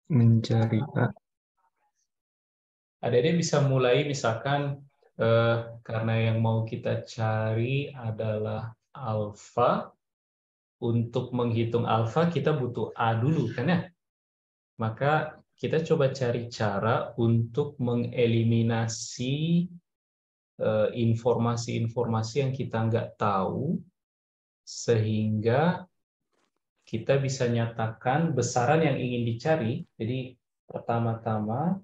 mencari A. Adik-adik bisa mulai misalkan karena yang mau kita cari adalah alfa. Untuk menghitung alfa kita butuh A dulu kan ya. Maka kita coba cari cara untuk mengeliminasi informasi-informasi yang kita nggak tahu sehingga kita bisa nyatakan besaran yang ingin dicari. Jadi pertama-tama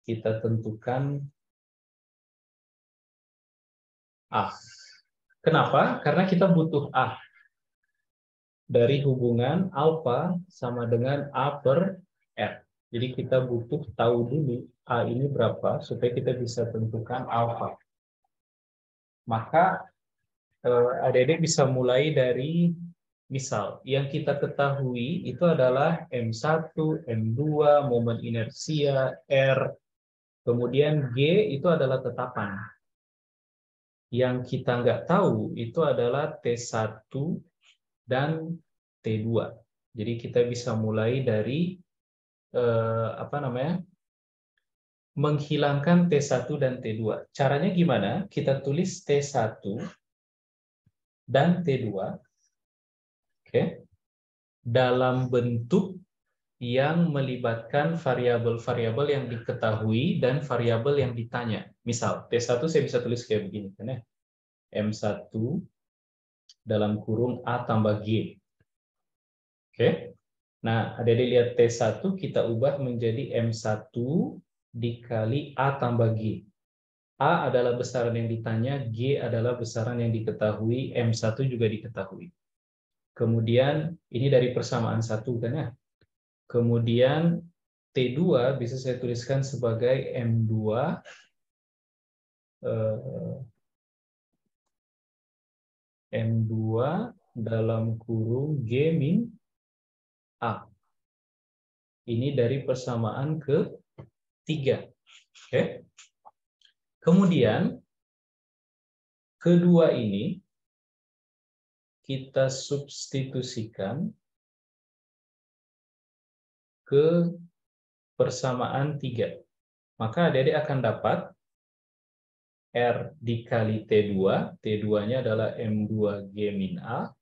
kita tentukan A. Kenapa? Karena kita butuh A. Dari hubungan alfa sama dengan A per R. Jadi kita butuh tahu dulu A ini berapa supaya kita bisa tentukan alfa. Maka adik-adik bisa mulai dari misal yang kita ketahui itu adalah M1, M2, momen inersia, R, kemudian G itu adalah tetapan. Yang kita nggak tahu itu adalah T1 dan T2. Jadi kita bisa mulai dari menghilangkan T1 dan T2. Caranya gimana? Kita tulis T1 dan T2 dalam bentuk yang melibatkan variabel-variabel yang diketahui dan variabel yang ditanya. Misal, T1 saya bisa tulis kayak begini. Kan ya? M1 dalam kurung A tambah G. Nah, adik-adik lihat T1 kita ubah menjadi M1 dikali A tambah G. A adalah besaran yang ditanya, G adalah besaran yang diketahui, M1 juga diketahui. Kemudian, ini dari persamaan 1 kan ya. Kemudian T2 bisa saya tuliskan sebagai M2 dalam kurung G min A. Ini dari persamaan ketiga. Kemudian kedua ini kita substitusikan ke persamaan 3. Maka adik-adik akan dapat R dikali T2, T2-nya adalah M2G min A,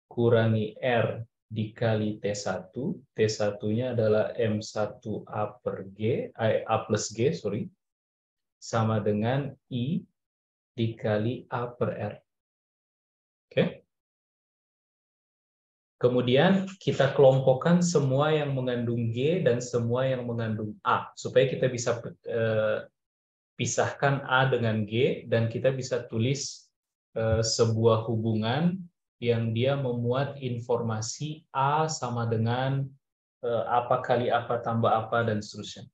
kurangi R dikali T1, T1-nya adalah M1A per G, A plus G, sorry, sama dengan I dikali A per R. Kemudian kita kelompokkan semua yang mengandung G dan semua yang mengandung A, supaya kita bisa pisahkan A dengan G, dan kita bisa tulis sebuah hubungan yang dia memuat informasi A sama dengan apa kali apa tambah apa, dan seterusnya.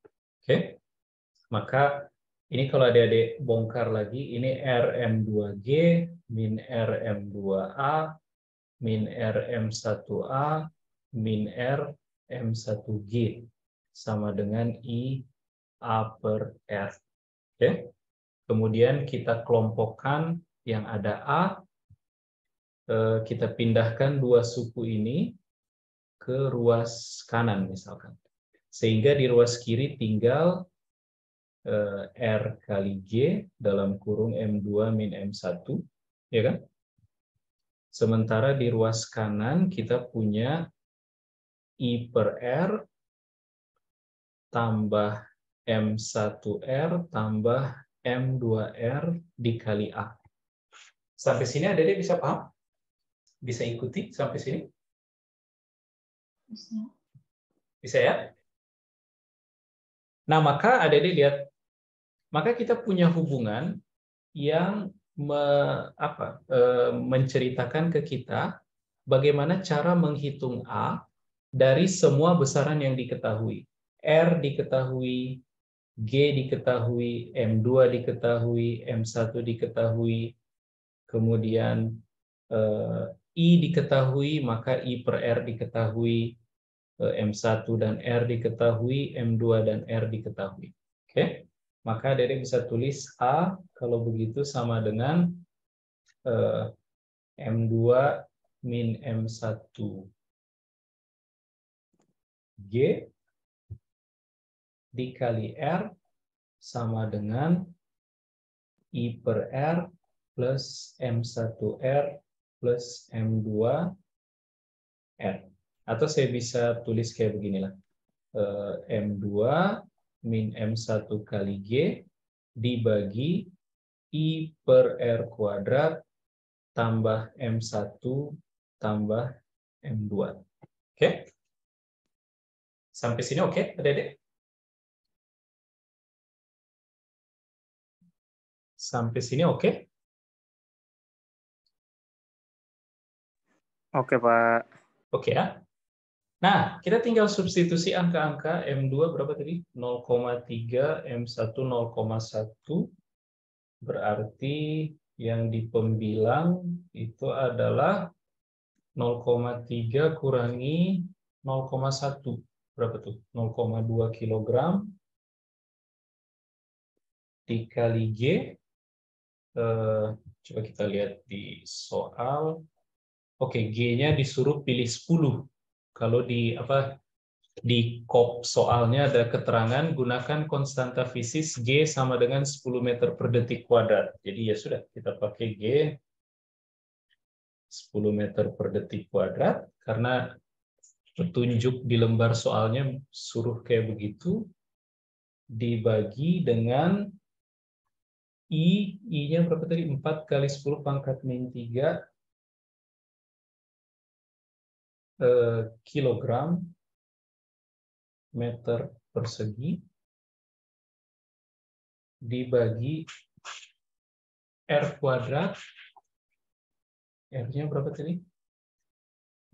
Maka ini kalau adik-adik bongkar lagi, ini RM2G min RM2A min RM1A min RM1G sama dengan I A per R. Kemudian kita kelompokkan yang ada A, kita pindahkan dua suku ini ke ruas kanan misalkan. Sehingga di ruas kiri tinggal R kali G dalam kurung M2 min M1, ya kan? Sementara di ruas kanan kita punya I per R tambah M1R tambah M2R dikali A. Sampai sini adik-adik bisa paham? Bisa ikuti sampai sini? Bisa ya? Nah, maka adik-adik lihat, maka kita punya hubungan yang menceritakan ke kita bagaimana cara menghitung A dari semua besaran yang diketahui. R diketahui, G diketahui, M2 diketahui, M1 diketahui, kemudian I diketahui, maka I per R diketahui, M1 dan R diketahui, M2 dan R diketahui. Maka adik bisa tulis A kalau begitu sama dengan M2 min M1 G dikali R sama dengan I per R plus M1R plus M2R. Atau saya bisa tulis kayak beginilah. M2 min M1 kali G dibagi I per R kuadrat tambah M1 tambah M2. Oke? Sampai sini oke, Adik-adik? Sampai sini oke? Oke, Pak. Oke ya. Nah, kita tinggal substitusi angka-angka M2 berapa tadi? 0,3, M1 0,1. Berarti yang di pembilang itu adalah 0,3 kurangi 0,1. Berapa tuh? 0,2 kilogram dikali G. Coba kita lihat di soal. Oke, G-nya disuruh pilih 10. Kalau di kop soalnya ada keterangan gunakan konstanta fisis G sama dengan 10 meter per detik kuadrat. Jadi ya sudah, kita pakai G 10 meter per detik kuadrat karena petunjuk di lembar soalnya suruh kayak begitu, dibagi dengan I-nya berapa tadi? 4 kali 10 pangkat min 3 kilogram meter persegi dibagi R kuadrat. R-nya berapa tadi?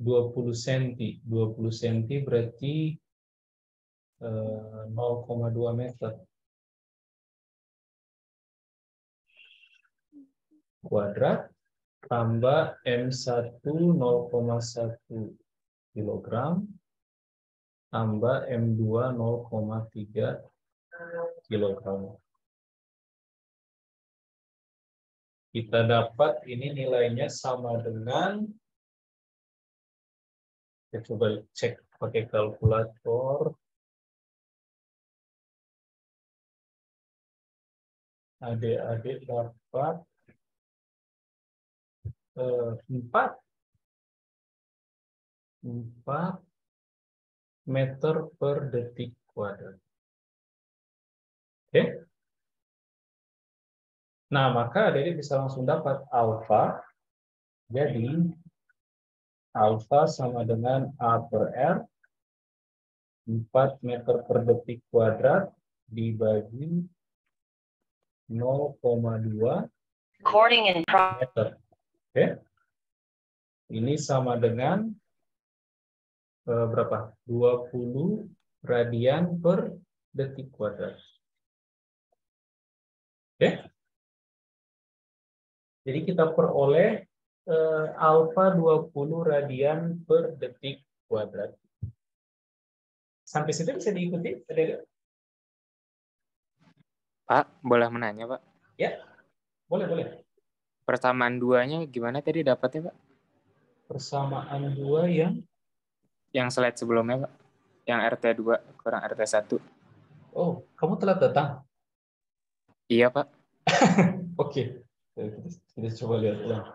20 cm. 20 cm berarti 0,2 meter kuadrat tambah M1 0,1 kilogram tambah M2 0,3 kilogram. Kita dapat ini nilainya sama dengan, kita coba cek pakai kalkulator. Adik-adik dapat 4 meter per detik kuadrat. Oke? Nah, maka adik bisa langsung dapat alfa. Jadi, alfa sama dengan A per R, 4 meter per detik kuadrat dibagi 0,2 meter. Oke? Ini sama dengan berapa? 20 radian per detik kuadrat. Oke? Jadi kita peroleh alfa 20 radian per detik kuadrat. Sampai situ bisa diikuti? Pak, boleh menanya, Pak? Ya, boleh. Persamaan duanya gimana tadi dapatnya, Pak? Persamaan dua yang? Yang slide sebelumnya, Pak. Yang RT2 kurang RT1. Oh, kamu telat datang? Iya, Pak. Oke. Kita coba lihat ulang.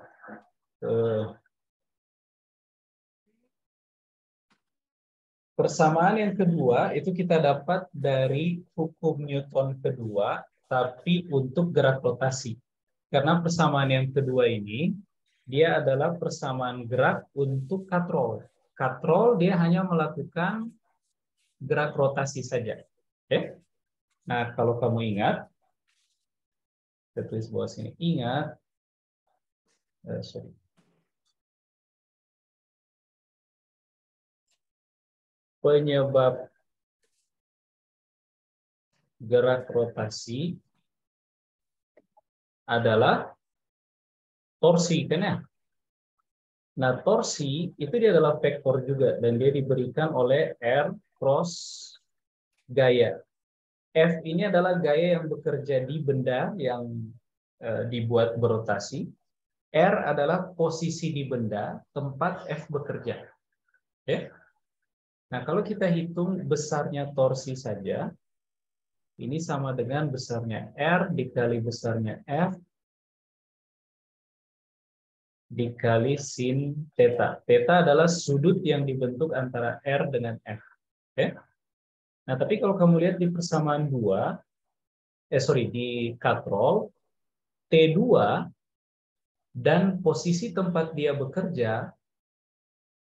Persamaan yang kedua itu kita dapat dari hukum Newton kedua, tapi untuk gerak rotasi. Karena persamaan yang kedua ini, dia adalah persamaan gerak untuk katrol. Katrol dia hanya melakukan gerak rotasi saja. Oke? Nah, kalau kamu ingat, saya tulis bawah sini, ingat, penyebab gerak rotasi adalah torsi, kan ya? Nah, torsi itu dia adalah vektor juga, dan dia diberikan oleh R cross gaya. F ini adalah gaya yang bekerja di benda yang dibuat berotasi. R adalah posisi di benda tempat F bekerja. Oke? Nah, kalau kita hitung besarnya torsi saja, ini sama dengan besarnya R dikali besarnya F dikali sin theta. Theta adalah sudut yang dibentuk antara R dengan F. Oke? Nah, tapi kalau kamu lihat di persamaan 2, di katrol, T2 dan posisi tempat dia bekerja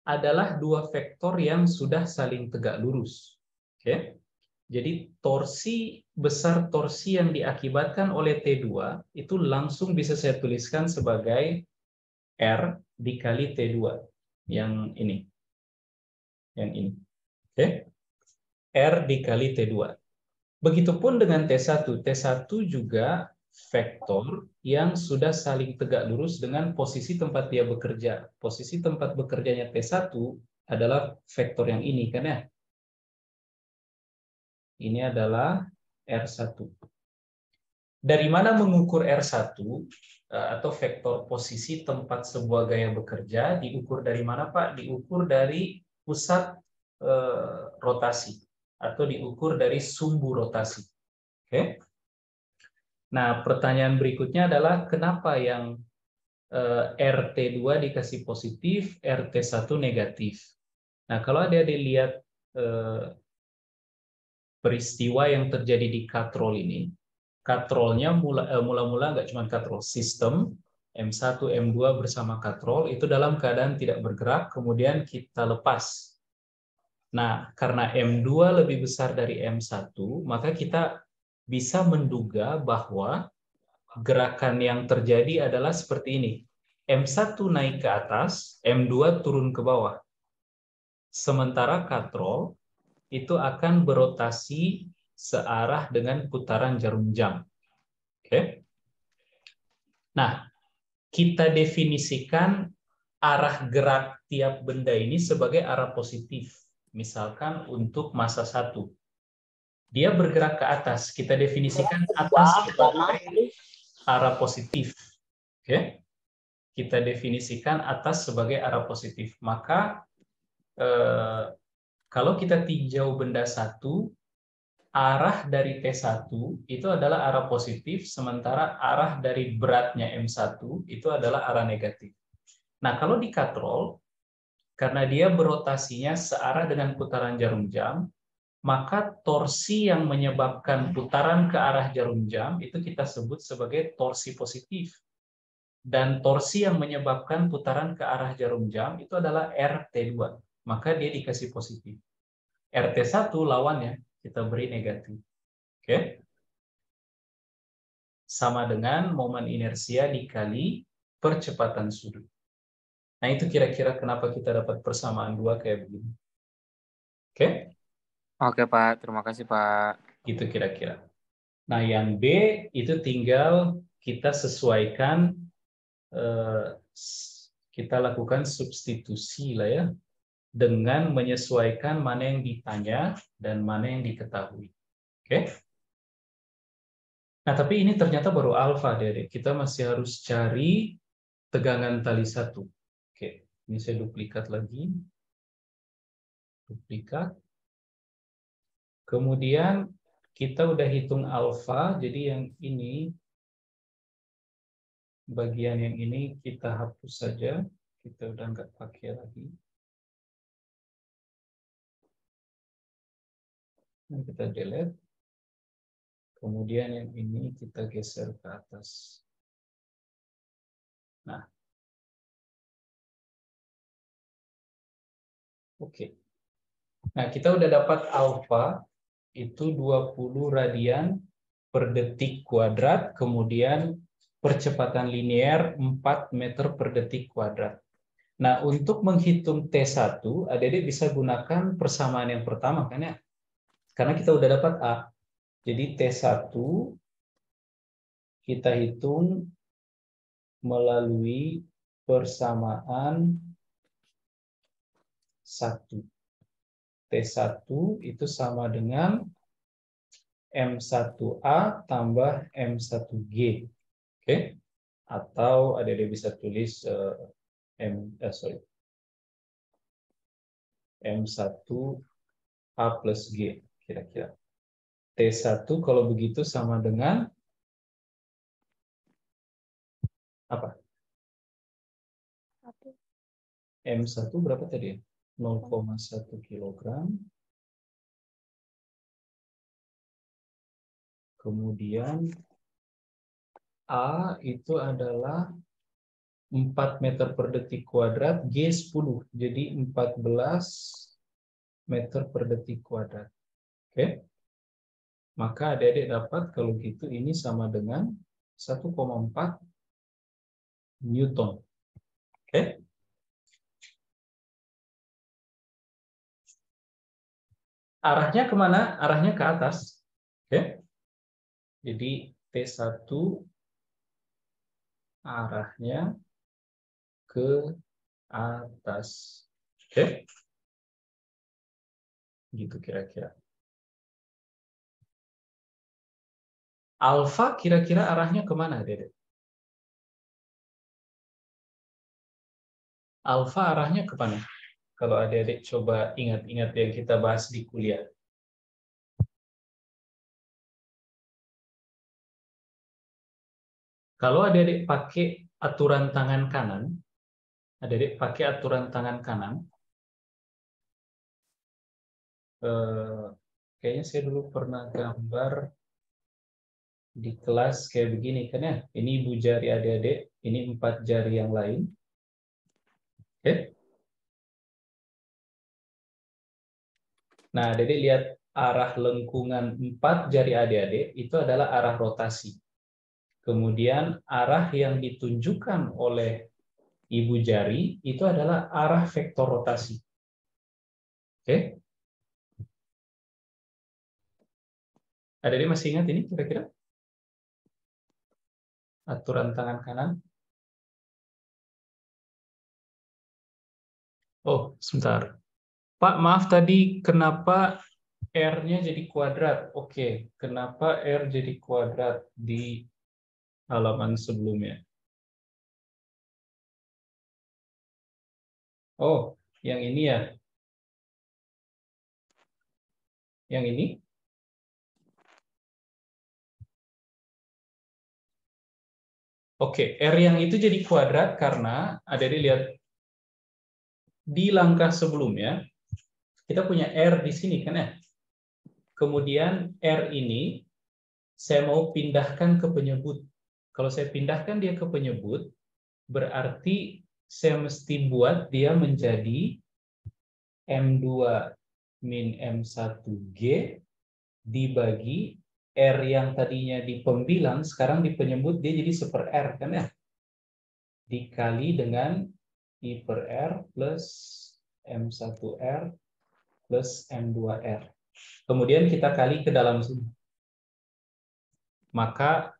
adalah dua vektor yang sudah saling tegak lurus. Oke? Jadi besar torsi yang diakibatkan oleh T2 itu langsung bisa saya tuliskan sebagai R dikali T2 yang ini. Yang ini. Oke? R dikali T2. Begitupun dengan T1. T1 juga vektor yang sudah saling tegak lurus dengan posisi tempat dia bekerja. Posisi tempat bekerjanya T1 adalah vektor yang ini, kan ya? Ini adalah R1. Dari mana mengukur R1 atau vektor posisi tempat sebuah gaya bekerja? Diukur dari mana, Pak? Diukur dari pusat rotasi atau diukur dari sumbu rotasi. Oke? Nah, pertanyaan berikutnya adalah kenapa yang RT2 dikasih positif, RT1 negatif. Nah, kalau ada dilihat peristiwa yang terjadi di katrol ini, katrolnya mula-mula nggak cuma katrol, sistem M1, M2 bersama katrol itu dalam keadaan tidak bergerak, kemudian kita lepas. Nah, karena M2 lebih besar dari M1, maka kita bisa menduga bahwa gerakan yang terjadi adalah seperti ini. M1 naik ke atas, M2 turun ke bawah. Sementara katrol itu akan berotasi searah dengan putaran jarum jam. Oke. Nah, kita definisikan arah gerak tiap benda ini sebagai arah positif. Misalkan untuk massa 1. Dia bergerak ke atas. Kita definisikan atas sebagai arah positif. Oke. Kita definisikan atas sebagai arah positif. Maka kalau kita tinjau benda 1, arah dari T1 itu adalah arah positif, sementara arah dari beratnya M1 itu adalah arah negatif. Nah, kalau di katrol, karena dia berotasinya searah dengan putaran jarum jam, maka torsi yang menyebabkan putaran ke arah jarum jam itu kita sebut sebagai torsi positif. Dan torsi yang menyebabkan putaran ke arah jarum jam itu adalah RT2. Maka dia dikasih positif. RT1 lawannya kita beri negatif. Oke? Sama dengan momen inersia dikali percepatan sudut. Nah, itu kira-kira kenapa kita dapat persamaan 2 kayak begini. Oke? Oke, Pak. Terima kasih, Pak. Itu kira-kira. Nah, yang B itu tinggal kita sesuaikan, kita lakukan substitusi lah ya, dengan menyesuaikan mana yang ditanya dan mana yang diketahui. Oke? Nah, tapi ini ternyata baru alfa, Dede. Kita masih harus cari tegangan tali 1. Oke, ini saya duplikat lagi. Duplikat. Kemudian kita udah hitung alfa, jadi yang ini, bagian yang ini kita hapus saja. Kita udah nggak pakai lagi. Dan kita delete. Kemudian yang ini kita geser ke atas. Nah, oke. Nah, kita udah dapat alfa itu 20 radian per detik kuadrat, kemudian percepatan linear 4 meter per detik kuadrat. Nah, untuk menghitung T1, Adik bisa gunakan persamaan yang pertama, kan ya? Karena kita udah dapat A. Jadi T1 kita hitung melalui persamaan 1. T1 itu sama dengan M1A tambah M1G. Oke? Atau adik-adik bisa tulis M1A plus G, kira-kira. T1 kalau begitu sama dengan apa? M1 berapa tadi? 0,1 kilogram. Kemudian A itu adalah 4 meter per detik kuadrat, G 10. Jadi 14 meter per detik kuadrat. Oke. Maka adik-adik dapat kalau gitu ini sama dengan 1,4 Newton. Oke. Arahnya kemana? Arahnya ke atas. Oke. Jadi T1 arahnya ke atas. Oke. Gitu kira-kira. Alfa kira-kira arahnya kemana, Dede? Alfa arahnya kemana? Kalau adik-adik coba ingat-ingat yang kita bahas di kuliah. Kalau adik-adik pakai aturan tangan kanan, adik-adik pakai aturan tangan kanan, kayaknya saya dulu pernah gambar di kelas kayak begini kan ya. Ini ibu jari adik-adik, ini 4 jari yang lain. Oke. Nah, adik-adik lihat arah lengkungan 4 jari adik-adik itu adalah arah rotasi. Kemudian arah yang ditunjukkan oleh ibu jari itu adalah arah vektor rotasi. Oke? Adik-adik masih ingat ini kira-kira? Aturan tangan kanan. Oh, sebentar. Pak, maaf tadi kenapa R-nya jadi kuadrat? Oke, kenapa R jadi kuadrat di halaman sebelumnya? Oh, yang ini ya. Yang ini? Oke, R yang itu jadi kuadrat karena ada dilihat di langkah sebelumnya kita punya R di sini kan ya. Kemudian R ini saya mau pindahkan ke penyebut. Kalau saya pindahkan dia ke penyebut, berarti saya mesti buat dia menjadi M2 min M1G dibagi R yang tadinya di pembilang, sekarang di penyebut dia jadi 1/R kan ya. Dikali dengan I per R plus M1R plus M2R. Kemudian kita kali ke dalam sini. Maka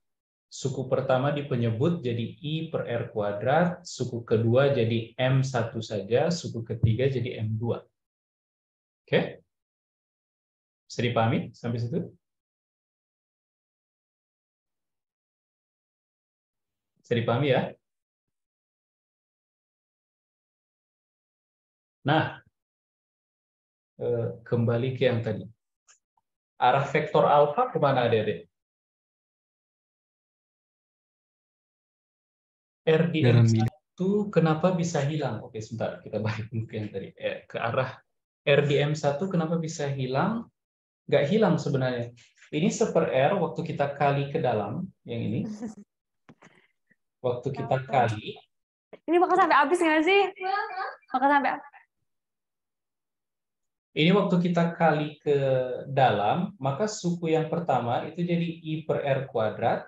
suku pertama di penyebut jadi I per R kuadrat, suku kedua jadi M1 saja, suku ketiga jadi M2. Oke? Bisa dipahami sampai situ? Bisa dipahami ya? Nah, kembali ke yang tadi. Arah vektor alfa kemana, adik-adik? R di M1 kenapa bisa hilang? Oke, sebentar. Kita balik ke yang tadi. Ke arah R di M1 kenapa bisa hilang? Nggak hilang sebenarnya. Ini 1/R waktu kita kali ke dalam, yang ini. Waktu kita kali. Ini bakal sampai habis nggak sih? Bakal sampai Ini waktu kita kali ke dalam, maka suku yang pertama itu jadi I per R kuadrat.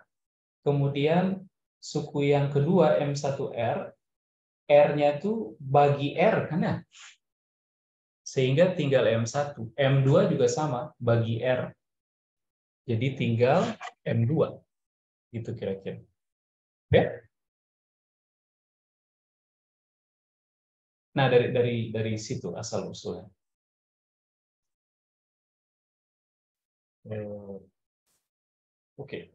Kemudian suku yang kedua M1R, R-nya itu bagi R kan ya? Sehingga tinggal M1. M2 juga sama, bagi R. Jadi tinggal M2. Gitu kira-kira. Oke? Nah, dari situ asal usulnya. Oke.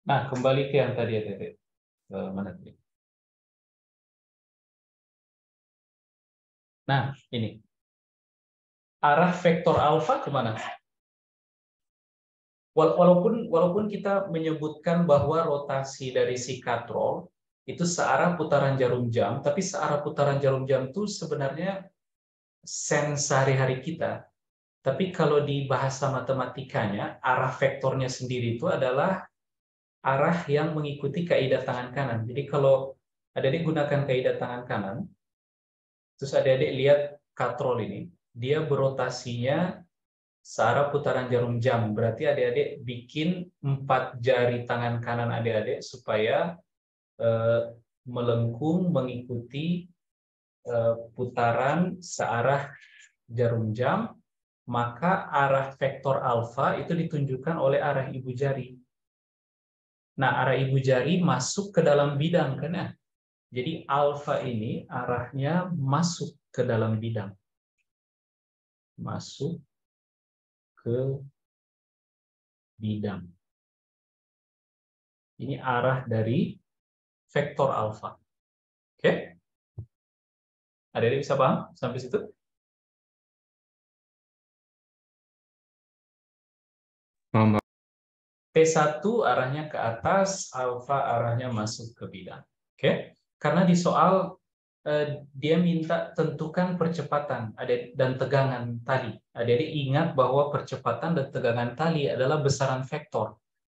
Nah, kembali ke yang tadi adik-adik. Mana tadi? Nah, ini. Arah vektor alfa kemana? Walaupun kita menyebutkan bahwa rotasi dari si katrol itu searah putaran jarum jam, tapi searah putaran jarum jam itu sebenarnya sense sehari-hari kita. Tapi kalau di bahasa matematikanya, arah vektornya sendiri itu adalah arah yang mengikuti kaidah tangan kanan. Jadi kalau adik-adik gunakan kaidah tangan kanan, terus adik-adik lihat katrol ini, dia berotasinya searah putaran jarum jam. Berarti adik-adik bikin 4 jari tangan kanan adik-adik supaya melengkung mengikuti putaran searah jarum jam, maka arah vektor alfa itu ditunjukkan oleh arah ibu jari. Nah, arah ibu jari masuk ke dalam bidang, kan ya? Jadi alfa ini arahnya masuk ke dalam bidang. Masuk ke bidang. Ini arah dari vektor alfa. Oke? Adik-adik bisa paham sampai situ? T1 arahnya ke atas, alfa arahnya masuk ke bidang. Oke? Karena di soal dia minta tentukan percepatan dan tegangan tali. Adik-adik ingat bahwa percepatan dan tegangan tali adalah besaran vektor.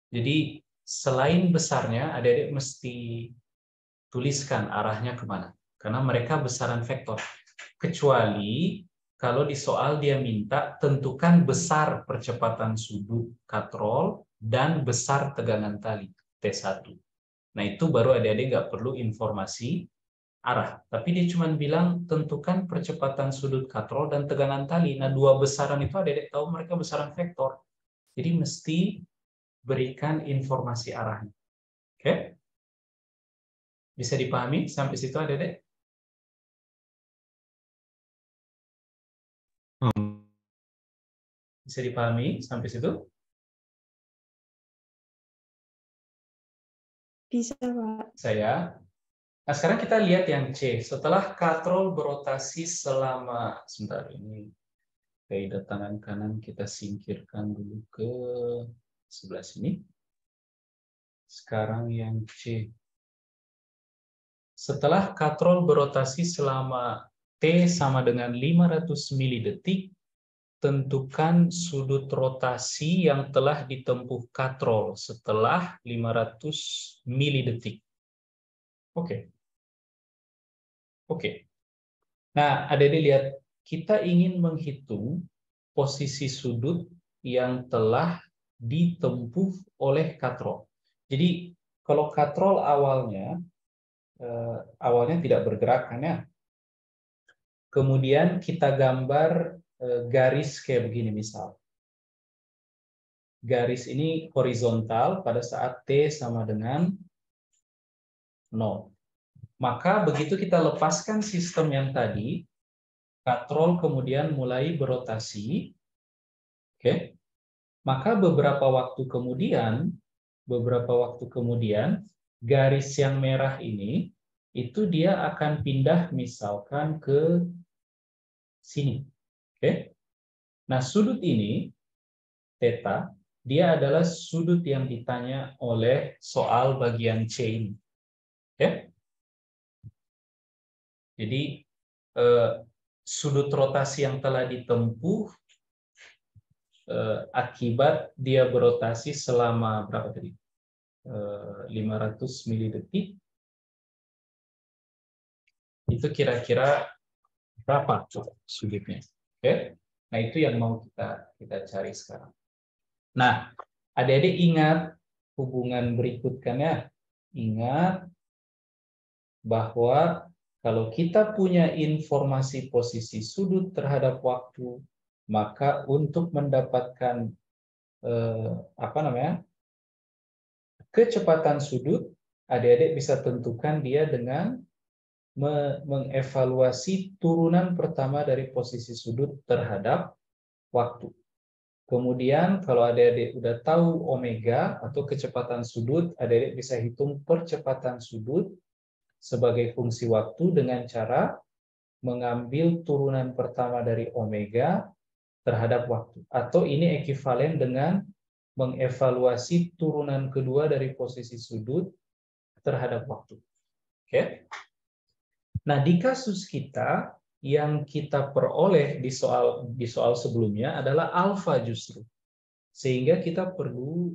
Jadi selain besarnya, adik-adik mesti tuliskan arahnya kemana. Karena mereka besaran vektor. Kecuali kalau di soal dia minta tentukan besar percepatan sudut katrol dan besar tegangan tali, T1. Nah itu baru adik-adik nggak perlu informasi arah. Tapi dia cuma bilang tentukan percepatan sudut katrol dan tegangan tali. Nah dua besaran itu adik-adik tahu mereka besaran vektor. Jadi mesti berikan informasi arahnya. Oke? Bisa dipahami sampai situ adik-adik? Bisa dipahami sampai situ? Bisa, Pak. Saya. Nah, sekarang kita lihat yang C. Setelah katrol berotasi selama, sebentar, ini kaidah tangan kanan kita singkirkan dulu ke sebelah sini. Sekarang yang C. Setelah katrol berotasi selama T sama dengan 500 milidetik, tentukan sudut rotasi yang telah ditempuh katrol setelah 500 milidetik. Oke. Oke. Nah, adik-adik lihat, kita ingin menghitung posisi sudut yang telah ditempuh oleh katrol. Jadi, kalau katrol awalnya tidak bergerak, kan ya? Kemudian kita gambar garis kayak begini misal. Garis ini horizontal pada saat T sama dengan 0. Maka begitu kita lepaskan sistem yang tadi, katrol kemudian mulai berotasi. Oke. Maka beberapa waktu kemudian garis yang merah ini itu dia akan pindah misalkan ke sini. Oke. Nah, sudut ini theta, dia adalah sudut yang ditanya oleh soal bagian C ini. Oke. Jadi sudut rotasi yang telah ditempuh akibat dia berotasi selama berapa tadi? 500 milidetik. Itu kira-kira berapa sudutnya? Oke. Nah, itu yang mau kita cari sekarang. Nah, adik-adik ingat hubungan berikutnya. Ingat bahwa kalau kita punya informasi posisi sudut terhadap waktu, maka untuk mendapatkan kecepatan sudut, adik-adik bisa tentukan dia dengan mengevaluasi turunan pertama dari posisi sudut terhadap waktu. Kemudian kalau adik-adik udah tahu omega atau kecepatan sudut, adik-adik bisa hitung percepatan sudut sebagai fungsi waktu dengan cara mengambil turunan pertama dari omega terhadap waktu. Atau ini ekivalen dengan mengevaluasi turunan kedua dari posisi sudut terhadap waktu. Oke? Nah, di kasus kita, yang kita peroleh di soal sebelumnya adalah alfa justru. Sehingga kita perlu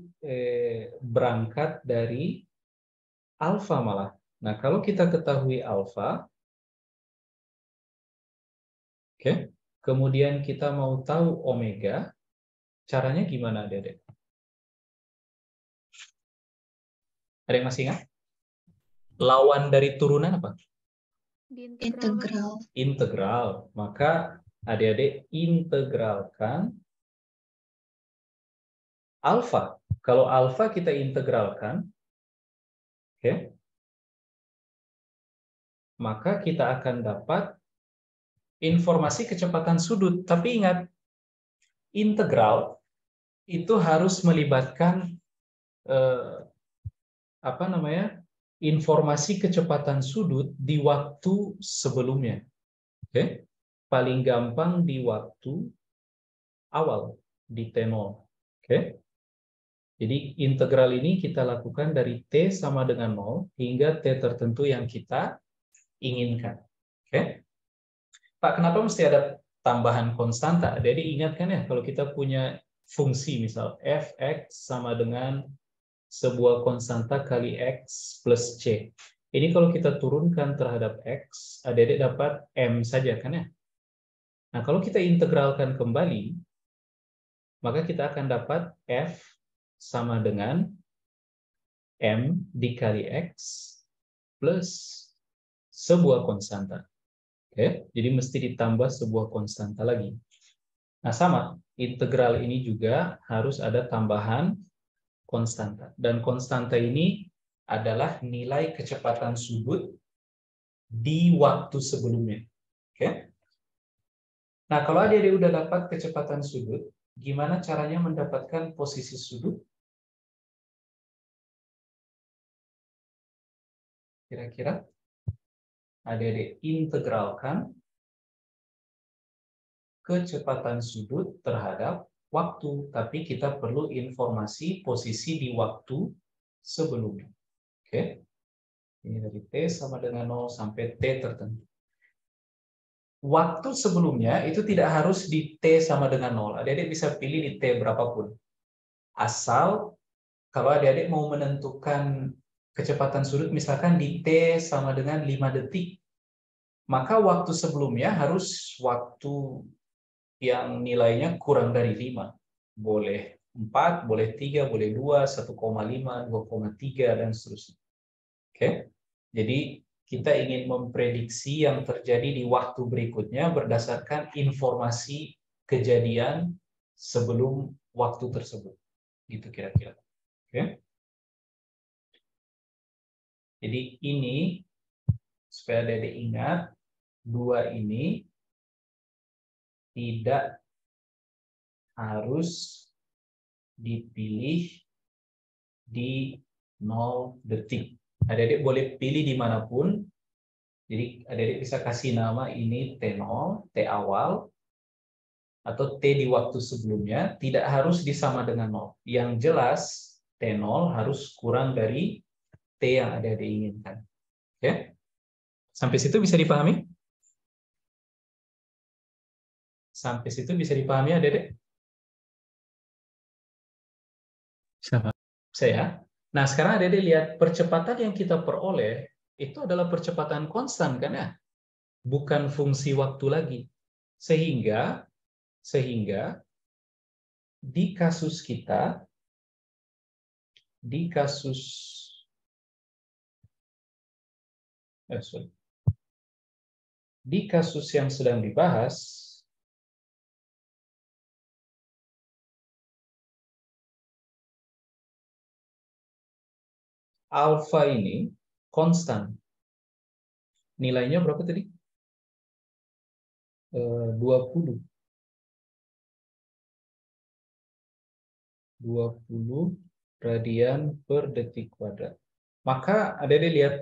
berangkat dari alfa malah. Nah, kalau kita ketahui alfa, oke, kemudian kita mau tahu omega, caranya gimana, Adik-adik? Ada yang masih ingat? Lawan dari turunan apa? Integral. Integral. Maka adik-adik integralkan alfa. Kalau alfa kita integralkan, oke, maka kita akan dapat informasi kecepatan sudut. Tapi ingat, integral itu harus melibatkan informasi kecepatan sudut di waktu sebelumnya. Oke? Paling gampang di waktu awal, di T0. Oke? Jadi integral ini kita lakukan dari T sama dengan 0 hingga T tertentu yang kita inginkan. Oke? Pak, kenapa mesti ada tambahan konstanta? Jadi ingatkan ya, kalau kita punya fungsi misal f(x) sama dengan sebuah konstanta kali x plus c. Ini kalau kita turunkan terhadap x, adik-adik dapat m saja kan ya? Nah, kalau kita integralkan kembali, maka kita akan dapat f sama dengan m dikali x plus sebuah konstanta. Oke, jadi mesti ditambah sebuah konstanta lagi. Nah, sama, integral ini juga harus ada tambahan konstanta. Dan konstanta ini adalah nilai kecepatan sudut di waktu sebelumnya. Oke? Nah, kalau adik-adik udah dapat kecepatan sudut, gimana caranya mendapatkan posisi sudut? Kira-kira? Adik-adik integralkan kecepatan sudut terhadap waktu, tapi kita perlu informasi posisi di waktu sebelumnya. Oke? Ini dari T sama dengan 0 sampai T tertentu. Waktu sebelumnya itu tidak harus di T sama dengan 0. Adik-adik bisa pilih di T berapapun. Asal kalau adik-adik mau menentukan kecepatan sudut misalkan di T sama dengan 5 detik, maka waktu sebelumnya harus waktu yang nilainya kurang dari 5. Boleh 4, boleh 3, boleh 2, 1,5, 2,3, dan seterusnya. Oke? Jadi kita ingin memprediksi yang terjadi di waktu berikutnya berdasarkan informasi kejadian sebelum waktu tersebut. Gitu kira-kira. Oke? Jadi ini, supaya Dede ingat, 2 ini tidak harus dipilih di 0 detik. Adik-adik boleh pilih dimanapun. Jadi adik-adik bisa kasih nama ini T0, T awal, atau T di waktu sebelumnya. Tidak harus disama dengan 0. Yang jelas T0 harus kurang dari T yang adik-adik inginkan. Oke? Sampai situ bisa dipahami? Sampai situ bisa dipahami adik-adik? Saya. Nah, sekarang adik-adik lihat percepatan yang kita peroleh itu adalah percepatan konstan kan ya? Bukan fungsi waktu lagi. Sehingga di kasus kita, di kasus yang sedang dibahas, alfa ini konstan. Nilainya berapa tadi? 20. 20 radian per detik kuadrat. Maka adik-adik lihat,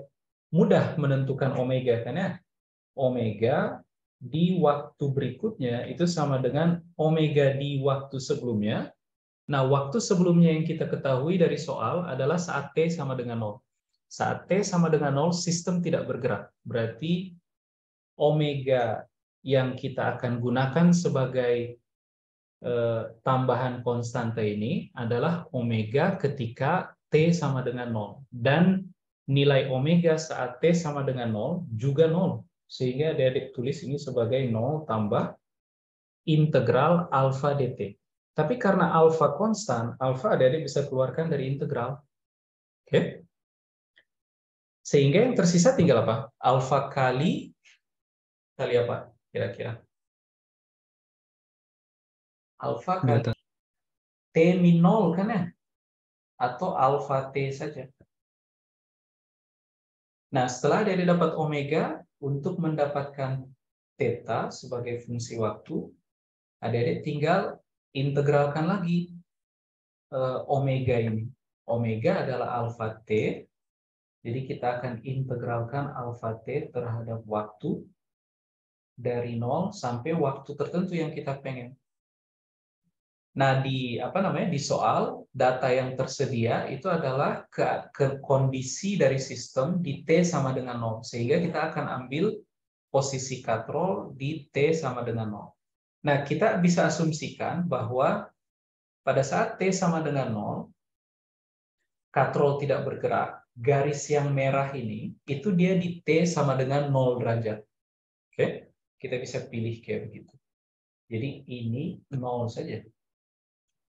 mudah menentukan omega kan ya. Omega di waktu berikutnya itu sama dengan omega di waktu sebelumnya. Nah, waktu sebelumnya yang kita ketahui dari soal adalah saat T sama dengan 0. Saat T sama dengan 0, sistem tidak bergerak. Berarti omega yang kita akan gunakan sebagai tambahan konstanta ini adalah omega ketika T sama dengan 0. Dan nilai omega saat T sama dengan 0 juga 0. Sehingga adik-adik tulis ini sebagai 0 tambah integral alfa dt. Tapi karena alfa konstan, alfa adik-adik bisa keluarkan dari integral. Oke? Sehingga yang tersisa tinggal apa? Alfa kali apa kira-kira? Alfa kali T min 0 kan ya? Atau alfa T saja. Nah, setelah adik-adik dapat omega, untuk mendapatkan theta sebagai fungsi waktu, adik-adik tinggal integralkan lagi omega ini. Omega adalah alfa T, jadi kita akan integralkan alfa T terhadap waktu dari 0 sampai waktu tertentu yang kita pengen. Nah, di soal data yang tersedia itu adalah ke kondisi dari sistem di T sama dengan 0, sehingga kita akan ambil posisi katrol di T sama dengan 0. Nah, kita bisa asumsikan bahwa pada saat T sama dengan 0, katrol tidak bergerak, garis yang merah ini, itu dia di T sama dengan 0 derajat. Oke, kita bisa pilih kayak begitu. Jadi ini 0 saja.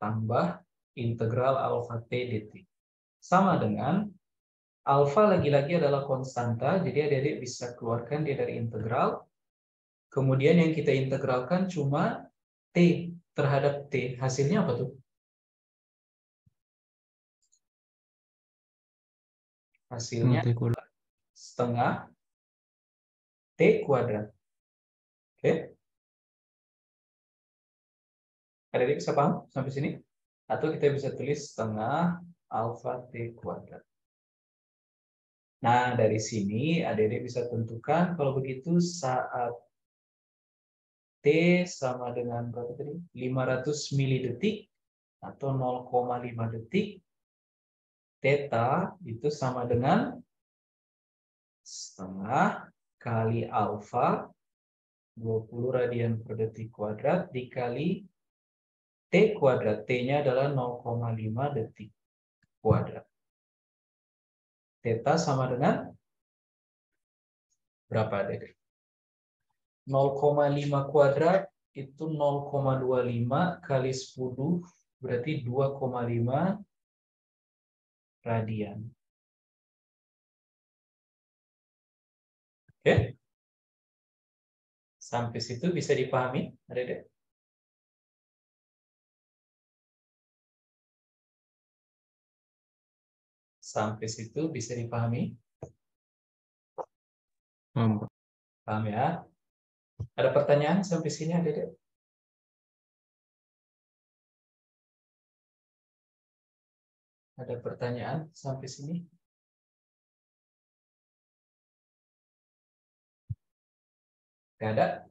Tambah integral alfa T dt. Sama dengan alfa lagi-lagi adalah konstanta, jadi adik-adik bisa keluarkan dia dari integral. Kemudian yang kita integralkan cuma T terhadap T. Hasilnya apa tuh? Hasilnya setengah T kuadrat. Oke? Adik-adik bisa paham sampai sini? Atau kita bisa tulis setengah alfa T kuadrat. Nah, dari sini adik-adik bisa tentukan kalau begitu saat T sama dengan berapa tadi? 500 milidetik atau 0,5 detik. Theta itu sama dengan setengah kali alfa 20 radian per detik kuadrat dikali T kuadrat. T-nya adalah 0,5 detik kuadrat. Theta sama dengan berapa, adik? 0,5 kuadrat itu 0,25 kali 10 berarti 2,5 radian. Oke? Sampai situ bisa dipahami, adik-adik? Sampai situ bisa dipahami? Paham ya? Ada pertanyaan sampai sini, adik-adik? Ada pertanyaan sampai sini? Tidak ada?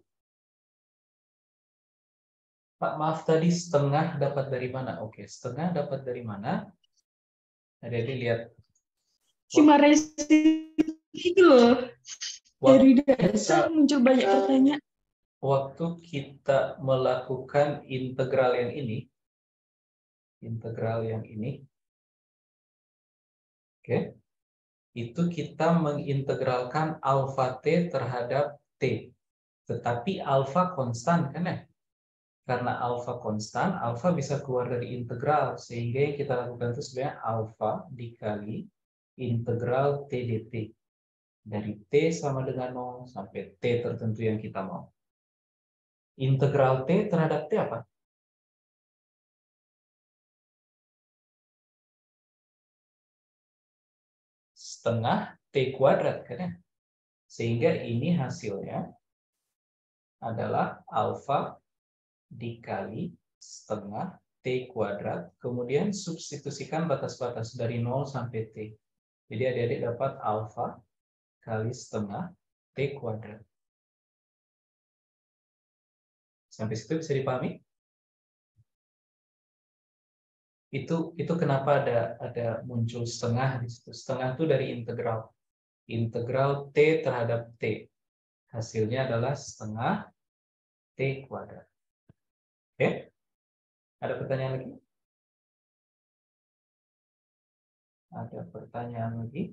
Pak, maaf tadi setengah dapat dari mana? Oke, setengah dapat dari mana? Adik-adik lihat. Cuma itu loh. Dari dasar muncul banyak pertanyaan. Waktu kita melakukan integral yang ini, oke, itu kita mengintegralkan alfa T terhadap T. Tetapi alfa konstan kan ya? Karena alfa konstan, alfa bisa keluar dari integral. Sehingga yang kita lakukan itu sebenarnya alfa dikali integral T dt. Dari T sama dengan 0 sampai T tertentu yang kita mau. Integral T terhadap T apa? Setengah T kuadrat kan ya? Sehingga ini hasilnya adalah alfa dikali setengah T kuadrat, kemudian substitusikan batas-batas dari 0 sampai T. Jadi adik-adik dapat alfa kali setengah T kuadrat. Sampai situ bisa dipahami? Itu kenapa ada muncul setengah di situ. Setengah itu dari integral. Integral T terhadap T. Hasilnya adalah setengah T kuadrat. Oke? Ada pertanyaan lagi? Ada pertanyaan lagi?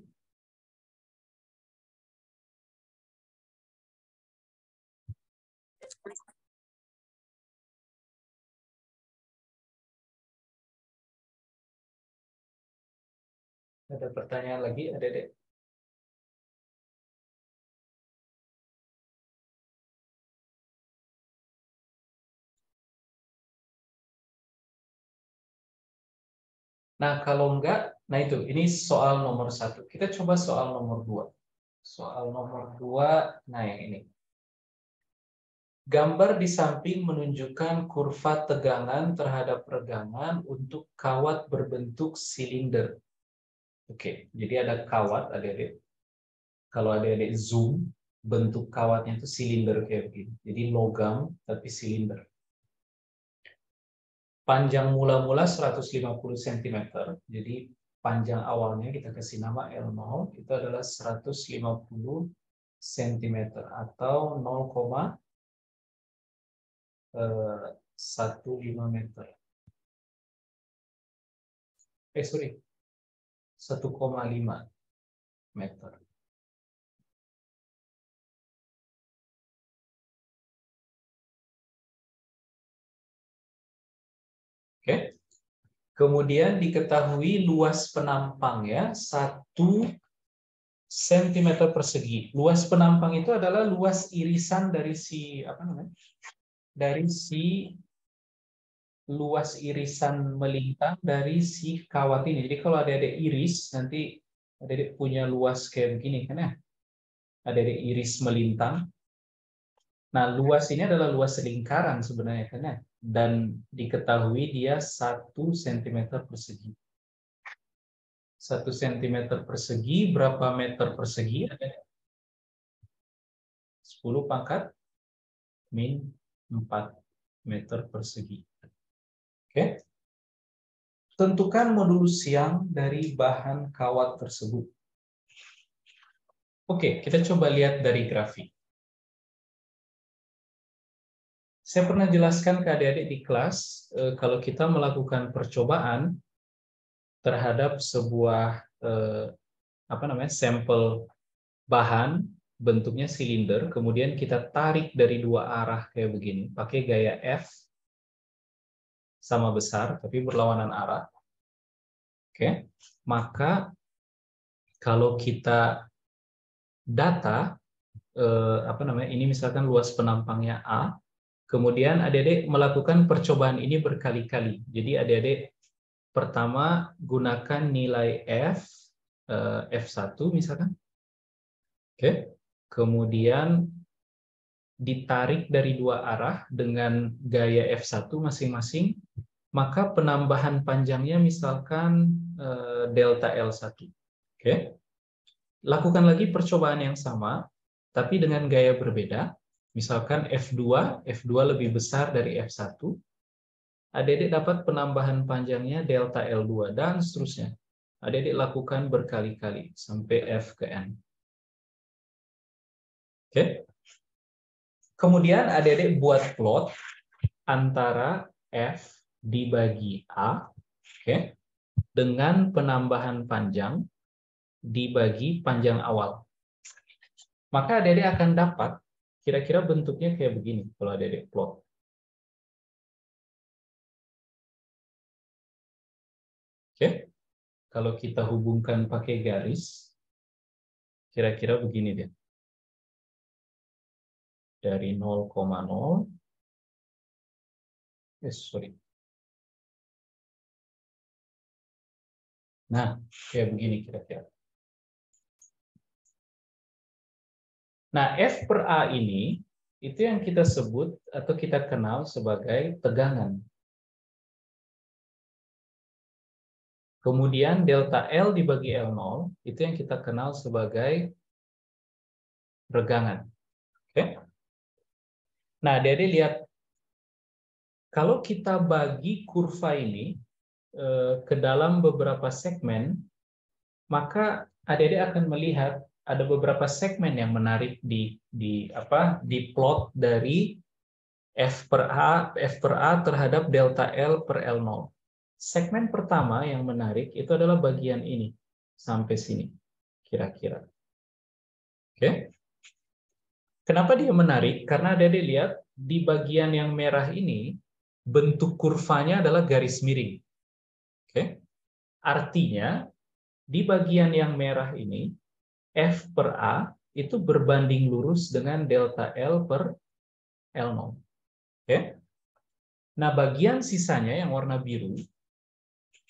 Ada pertanyaan lagi, Adik-adik? Nah, kalau enggak, nah itu, ini soal nomor 1. Kita coba soal nomor 2. Soal nomor 2, nah yang ini. Gambar di samping menunjukkan kurva tegangan terhadap regangan untuk kawat berbentuk silinder. Oke, jadi ada kawat, adik-adik. Kalau adik-adik zoom, bentuk kawatnya itu silinder kayak begini. Jadi logam, tapi silinder. Panjang mula-mula 150 cm. Jadi panjang awalnya kita kasih nama L0 itu adalah 150 cm atau 0,15 meter. 1,5 meter. Oke. Kemudian diketahui luas penampangnya 1 cm persegi. Luas penampang itu adalah luas irisan dari si luas irisan melintang dari si kawat ini. Jadi kalau ada iris, nanti ada punya luas kayak begini kan ya. Ada iris melintang. Nah, luas ini adalah luas lingkaran sebenarnya kan ya. Dan diketahui dia 1 cm persegi. 1 cm persegi, berapa meter persegi? 10 pangkat min 4 meter persegi. Oke. Tentukan modulus yang dari bahan kawat tersebut. Oke, kita coba lihat dari grafik. Saya pernah jelaskan ke adik-adik di kelas, kalau kita melakukan percobaan terhadap sebuah sampel bahan bentuknya silinder, kemudian kita tarik dari 2 arah kayak begini, pakai gaya F sama besar tapi berlawanan arah. Oke, maka kalau kita data ini misalkan luas penampangnya A, kemudian adik-adik melakukan percobaan ini berkali-kali. Jadi adik-adik pertama gunakan nilai F1 misalkan. Oke. Kemudian ditarik dari 2 arah dengan gaya F1 masing-masing, maka penambahan panjangnya misalkan delta L1. Oke. Lakukan lagi percobaan yang sama, tapi dengan gaya berbeda. Misalkan F2 lebih besar dari F1, adik-adik dapat penambahan panjangnya delta L2, dan seterusnya. Adik-adik lakukan berkali-kali, sampai F ke N. Oke. Kemudian adik-adik buat plot antara F dibagi A, oke, dengan penambahan panjang dibagi panjang awal. Maka adik-adik akan dapat kira-kira bentuknya kayak begini kalau adik-adik plot. Oke, kalau kita hubungkan pakai garis, kira-kira begini deh. Dari 0,0, Nah, kayak begini kira-kira. Nah, F per A ini, itu yang kita sebut atau kita kenal sebagai tegangan. Kemudian delta L dibagi L0, itu yang kita kenal sebagai regangan. Oke? Nah, jadi lihat, kalau kita bagi kurva ini ke dalam beberapa segmen, maka adik-adik akan melihat ada beberapa segmen yang menarik di plot dari F per A terhadap delta L per L0. Segmen pertama yang menarik itu adalah bagian ini, sampai sini, kira-kira. Oke? Kenapa dia menarik? Karena adik-adik lihat, di bagian yang merah ini, bentuk kurvanya adalah garis miring. Oke? Artinya, di bagian yang merah ini, F per A itu berbanding lurus dengan delta L per L0. Oke? Nah, bagian sisanya yang warna biru,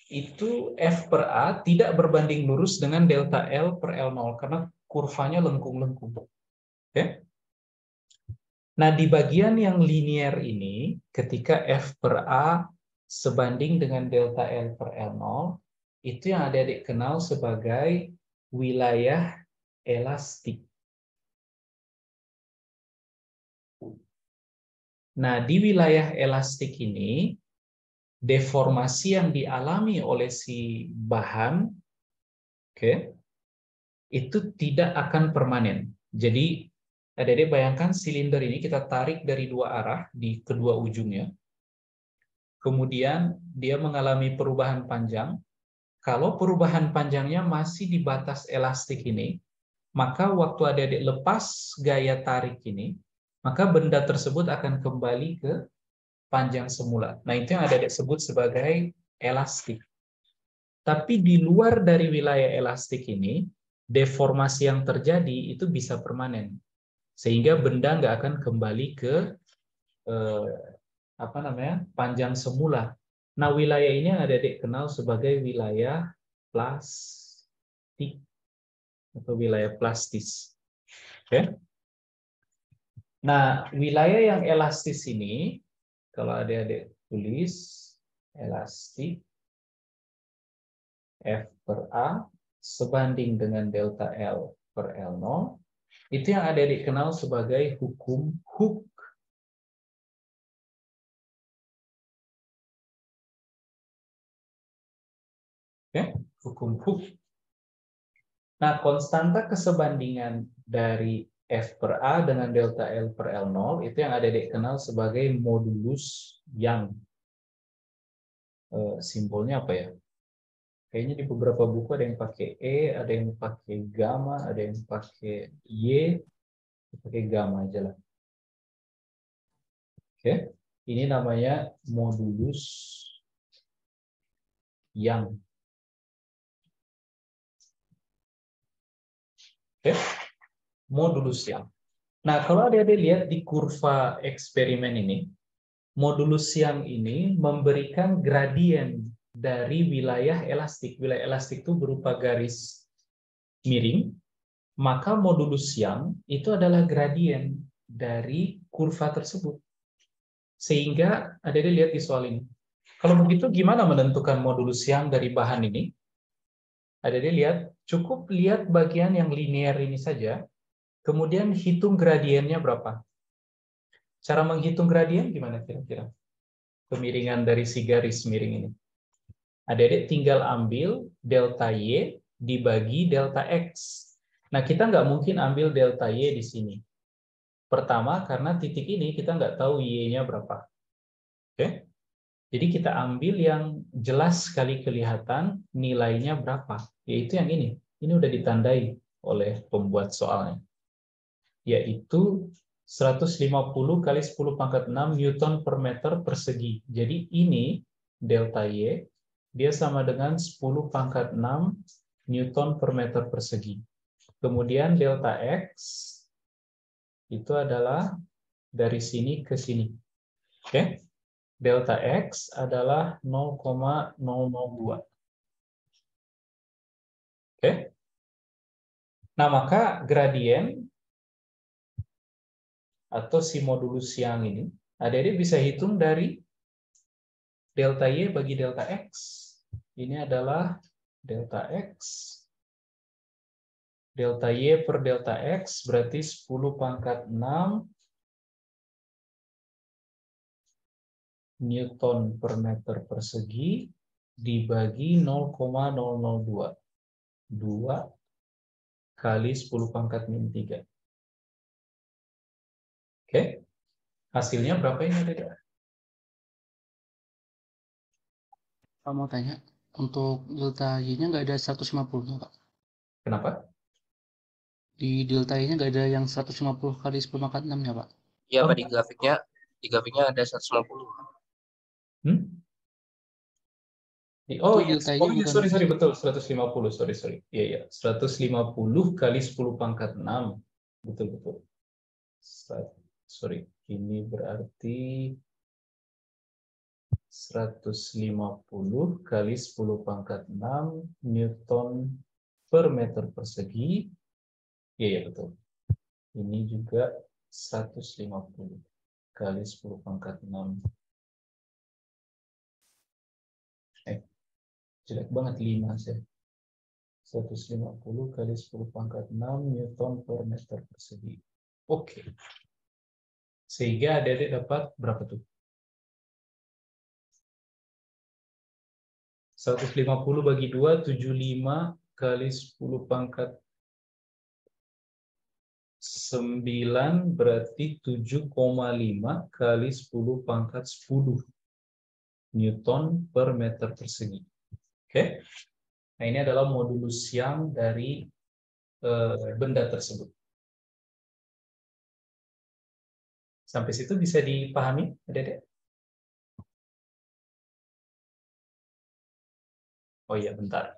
itu F per A tidak berbanding lurus dengan delta L per L0 karena kurvanya lengkung-lengkung. Oke? Nah, di bagian yang linear ini, ketika F per A sebanding dengan delta L per L0, itu yang adik-adik kenal sebagai wilayah elastik. Nah, di wilayah elastik ini, deformasi yang dialami oleh si bahan, itu tidak akan permanen. Jadi, adik-adik bayangkan silinder ini kita tarik dari dua arah di kedua ujungnya. Kemudian dia mengalami perubahan panjang. Kalau perubahan panjangnya masih di batas elastik ini, maka waktu adik-adik lepas gaya tarik ini, maka benda tersebut akan kembali ke panjang semula. Nah, itu yang adik-adik sebut sebagai elastik. Tapi di luar dari wilayah elastik ini, deformasi yang terjadi itu bisa permanen. Sehingga benda nggak akan kembali ke panjang semula. Nah, wilayah ini yang adik-adik kenal sebagai wilayah plastik atau wilayah plastis. Oke? Nah, wilayah yang elastis ini, kalau adik-adik tulis elastik F per A sebanding dengan delta L per L0, itu yang adik-adik kenal sebagai hukum Hooke. Oke, hukum Hooke. Nah, konstanta kesebandingan dari F per A dengan delta L per L0 itu yang adik-adik kenal sebagai modulus Young. Simbolnya apa ya? Kayaknya di beberapa buku ada yang pakai E, ada yang pakai gamma, ada yang pakai Y, pakai gamma aja lah. Oke, ini namanya modulus Young. Oke, modulus Young. Nah, kalau adik-adik lihat di kurva eksperimen ini, modulus Young ini memberikan gradien dari wilayah elastik. Wilayah elastik itu berupa garis miring, maka modulus Young itu adalah gradien dari kurva tersebut. Sehingga adik-adik lihat di soal ini. Kalau begitu gimana menentukan modulus Young dari bahan ini? Adik-adik lihat, cukup lihat bagian yang linear ini saja, kemudian hitung gradiennya berapa. Cara menghitung gradien gimana kira-kira? Kemiringan dari si garis miring ini. Adik-adik tinggal ambil delta Y dibagi delta X. Nah, kita nggak mungkin ambil delta Y di sini. Pertama, karena titik ini kita nggak tahu Y-nya berapa. Oke? Jadi kita ambil yang jelas sekali kelihatan nilainya berapa. Yaitu yang ini. Ini udah ditandai oleh pembuat soalnya. Yaitu 150 kali 10 pangkat 6 Newton per meter persegi. Jadi ini delta Y, dia sama dengan 10 pangkat 6 Newton per meter persegi. Kemudian delta X, itu adalah dari sini ke sini. Oke? Delta X adalah 0,002. Oke? Nah, maka gradien atau si modulus Young ini, adik-adik bisa hitung dari delta Y bagi delta X. Ini adalah delta X. Delta Y per delta X berarti 10 pangkat 6 Newton per meter persegi dibagi 0,002. 2 kali 10 pangkat min 3. Oke. Hasilnya berapa ini, Dede? Pak mau tanya, untuk delta Y-nya nggak ada 150-nya, Pak. Kenapa? Di delta Y-nya nggak ada yang 150 kali 10 pangkat 6-nya, Pak. Iya, Oh. Pak, di grafiknya ada 150. Oh Itu iya, delta oh Y-nya iya, bukan. sorry, betul, 150, sorry. Iya, 150 kali 10 pangkat 6. Betul. Sorry, ini berarti 150 kali 10 pangkat 6 Newton per meter persegi. Iya, betul. Ini juga 150 kali 10 pangkat 6. Jelek banget 5 saya. 150 kali 10 pangkat 6 Newton per meter persegi. Oke. Sehingga adik-adik dapat berapa tuh? 150 bagi 2, 75 kali 10 pangkat 9 berarti 7,5 kali 10 pangkat 10 Newton per meter persegi. Oke. Nah, ini adalah modulus yang dari benda tersebut. Sampai situ bisa dipahami, Adik-adik? Oh iya, bentar.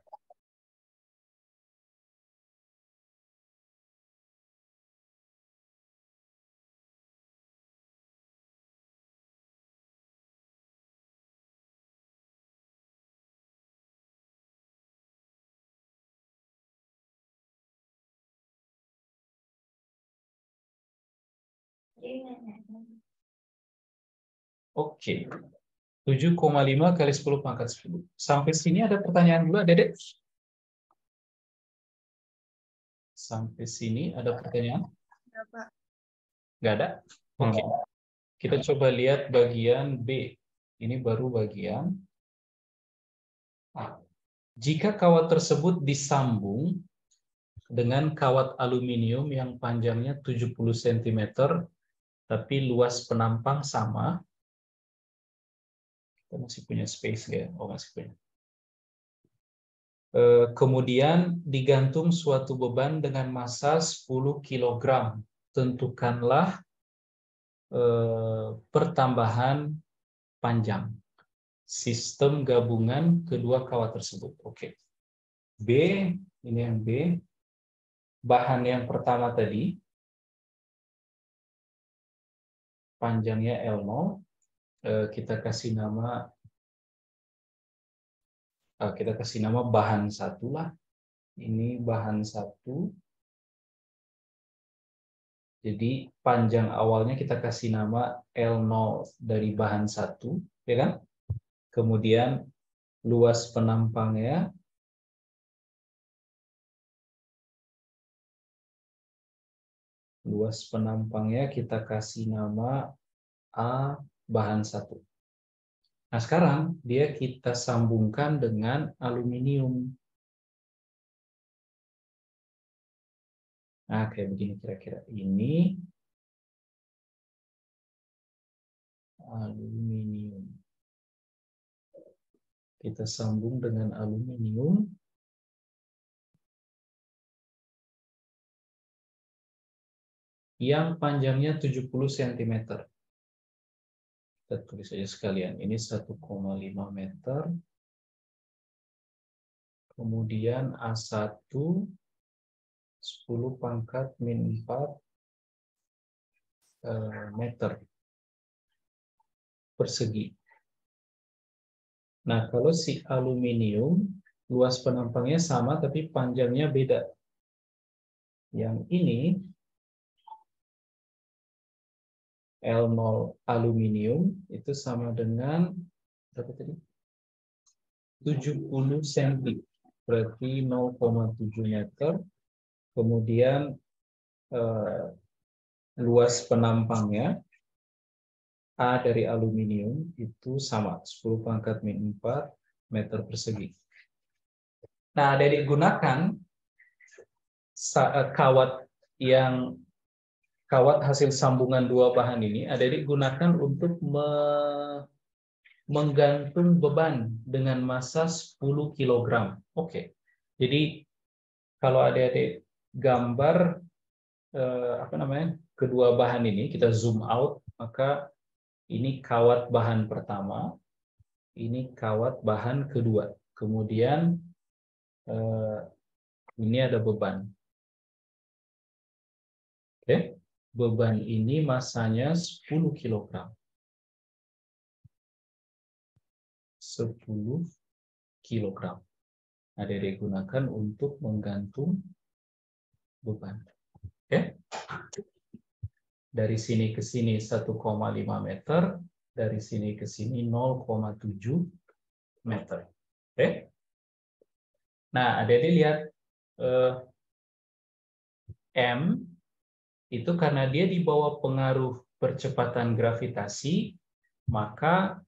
Oke. 7,5 kali 10 pangkat 10. Sampai sini ada pertanyaan dulu, Adik-adik? Sampai sini ada pertanyaan? Nggak ada? Oke. Kita coba lihat bagian B. Ini baru bagian A. Jika kawat tersebut disambung dengan kawat aluminium yang panjangnya 70 cm, tapi luas penampang sama, kita masih punya space ya? Oh, masih punya. Kemudian digantung suatu beban dengan massa 10 kg. Tentukanlah pertambahan panjang sistem gabungan kedua kawat tersebut. Oke. B, ini yang B. Bahan yang pertama tadi, panjangnya L0, kita kasih nama bahan 1 lah. Ini bahan 1. Jadi panjang awalnya kita kasih nama L0 dari bahan 1, ya kan? Kemudian luas penampangnya kita kasih nama A bahan 1. Nah, sekarang dia kita sambungkan dengan aluminium. Nah, kayak begini kira-kira. Ini aluminium. Kita sambung dengan aluminium. Yang panjangnya 70 cm. Kita tulis saja sekalian. Ini 1,5 meter. Kemudian A1 10 pangkat min 4 meter persegi. Nah, kalau si aluminium luas penampangnya sama tapi panjangnya beda. Yang ini L0 aluminium itu sama dengan berapa tadi? 70 cm berarti 0,7 meter. Kemudian luas penampangnya A dari aluminium itu sama 10⁻⁴ meter persegi. Nah, adik gunakan kawat hasil sambungan dua bahan ini, adik gunakan untuk menggantung beban dengan massa 10 kg. Oke. Jadi kalau adik-adik gambar kedua bahan ini, kita zoom out, maka ini kawat bahan pertama, ini kawat bahan kedua. Kemudian ini ada beban. Oke. Beban ini massanya 10 kg. 10 kg. Ada digunakan untuk menggantung beban. Oke. Dari sini ke sini 1,5 meter, dari sini ke sini 0,7 meter. Oke. Nah, adik-adik lihat M itu karena dia di bawah pengaruh percepatan gravitasi, maka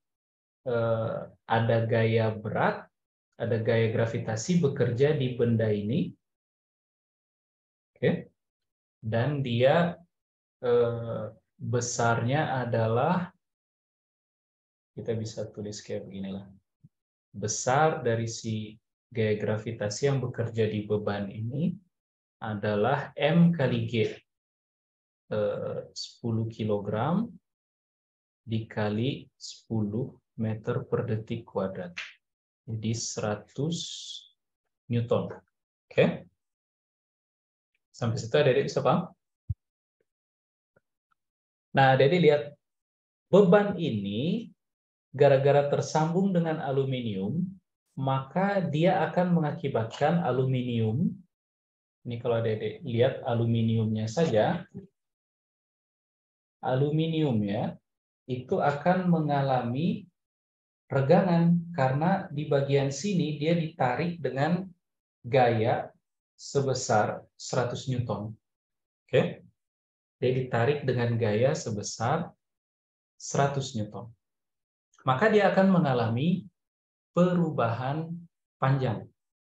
ada gaya berat, ada gaya gravitasi bekerja di benda ini. Oke. Dan dia besarnya adalah, kita bisa tulis kayak beginilah. Besar dari si gaya gravitasi yang bekerja di beban ini adalah M kali G. 10 kg dikali 10 meter per detik kuadrat. Jadi 100 Newton. Oke. Sampai situ adik-adik bisa paham? Nah, adik-adik lihat. Beban ini gara-gara tersambung dengan aluminium, maka dia akan mengakibatkan aluminium, ini kalau adik-adik lihat aluminiumnya saja, aluminiumnya itu akan mengalami regangan karena di bagian sini dia ditarik dengan gaya sebesar 100 Newton. Oke. Dia ditarik dengan gaya sebesar 100 Newton. Maka dia akan mengalami perubahan panjang.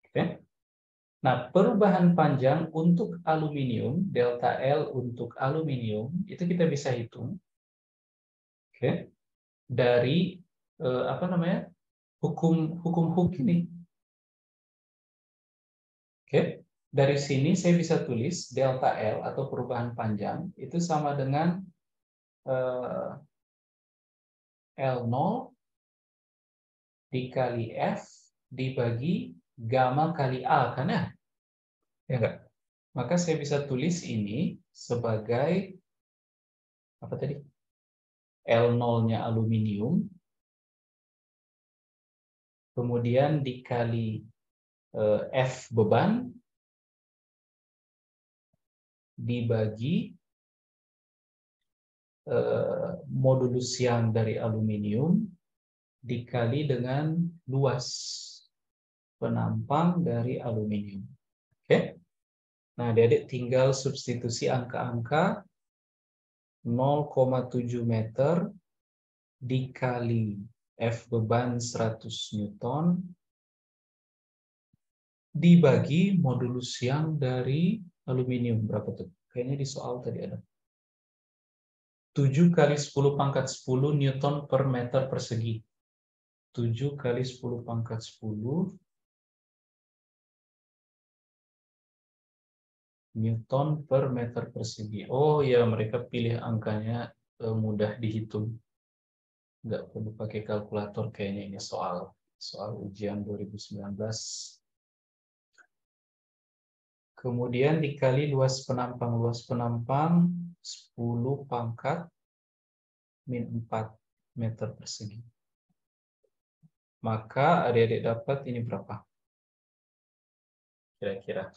Oke. Nah, perubahan panjang untuk aluminium, delta L untuk aluminium, itu kita bisa hitung. Oke. Dari hukum Hooke ini. Oke. Dari sini saya bisa tulis delta L atau perubahan panjang itu sama dengan L0 dikali F dibagi gamma kali A, kan ya? Ya enggak? Maka saya bisa tulis ini sebagai apa tadi? L0-nya aluminium, kemudian dikali F beban, dibagi modulus yang dari aluminium, dikali dengan luas penampang dari aluminium. Oke. Nah, adik-adik tinggal substitusi angka-angka 0,7 meter dikali F beban 100 Newton dibagi modulus yang dari aluminium. Berapa tuh? Kayaknya di soal tadi ada. 7 kali 10⁻10 Newton per meter persegi. 7 kali 10⁻10 Newton per meter persegi. Oh ya, mereka pilih angkanya mudah dihitung. Nggak perlu pakai kalkulator kayaknya ini soal ujian 2019. Kemudian dikali luas penampang. Luas penampang 10⁻⁴ meter persegi. Maka adik-adik dapat ini berapa? Kira-kira.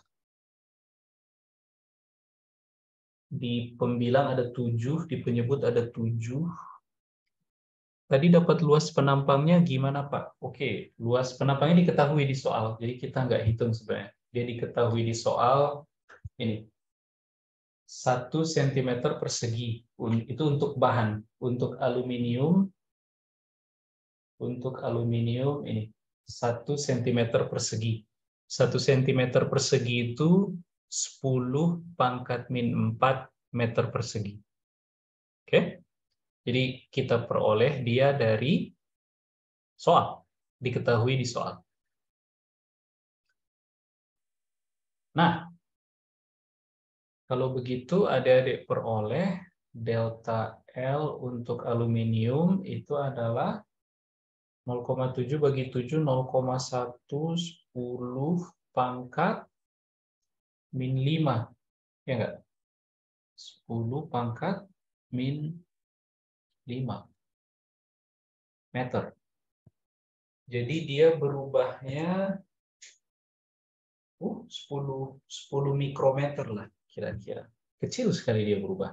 Di pembilang ada 7, di penyebut ada 7. Tadi dapat luas penampangnya gimana, Pak? Oke, luas penampangnya diketahui di soal. Jadi kita nggak hitung sebenarnya. Dia diketahui di soal ini. 1 cm persegi. Itu untuk bahan. Untuk aluminium ini 1 cm persegi. 1 cm persegi itu 10⁻⁴ meter persegi. Oke? Jadi kita peroleh dia dari soal, diketahui di soal. Nah, kalau begitu adik-adik peroleh delta L untuk aluminium itu adalah 0,7 bagi 7, 0,1, 10 pangkat min 5. Ya enggak? 10 pangkat min 5 meter. Jadi dia berubahnya 10 mikrometer lah kira-kira. Kecil sekali dia berubah.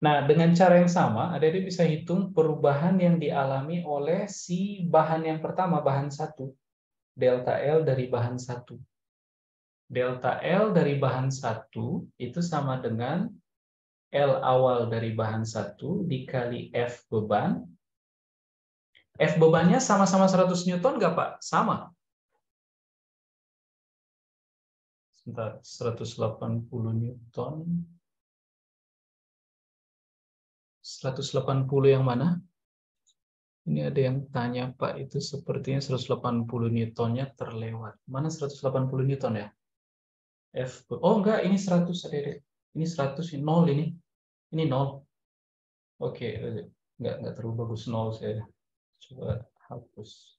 Nah, dengan cara yang sama, adik-adik bisa hitung perubahan yang dialami oleh si bahan yang pertama, bahan 1. Delta L dari bahan 1. Delta L dari bahan 1 itu sama dengan L awal dari bahan 1 dikali F beban. F bebannya sama-sama 100 Newton nggak, Pak? Sama. Sebentar, 180 Newton. 180 yang mana? Ini ada yang tanya, Pak, itu sepertinya 180 Newtonnya terlewat. Mana 180 Newton ya? Oh enggak, ini 100 adik-adik. Ini 100, ini 0 ini. Ini 0. Oke, enggak terlalu bagus 0 saya. Coba hapus.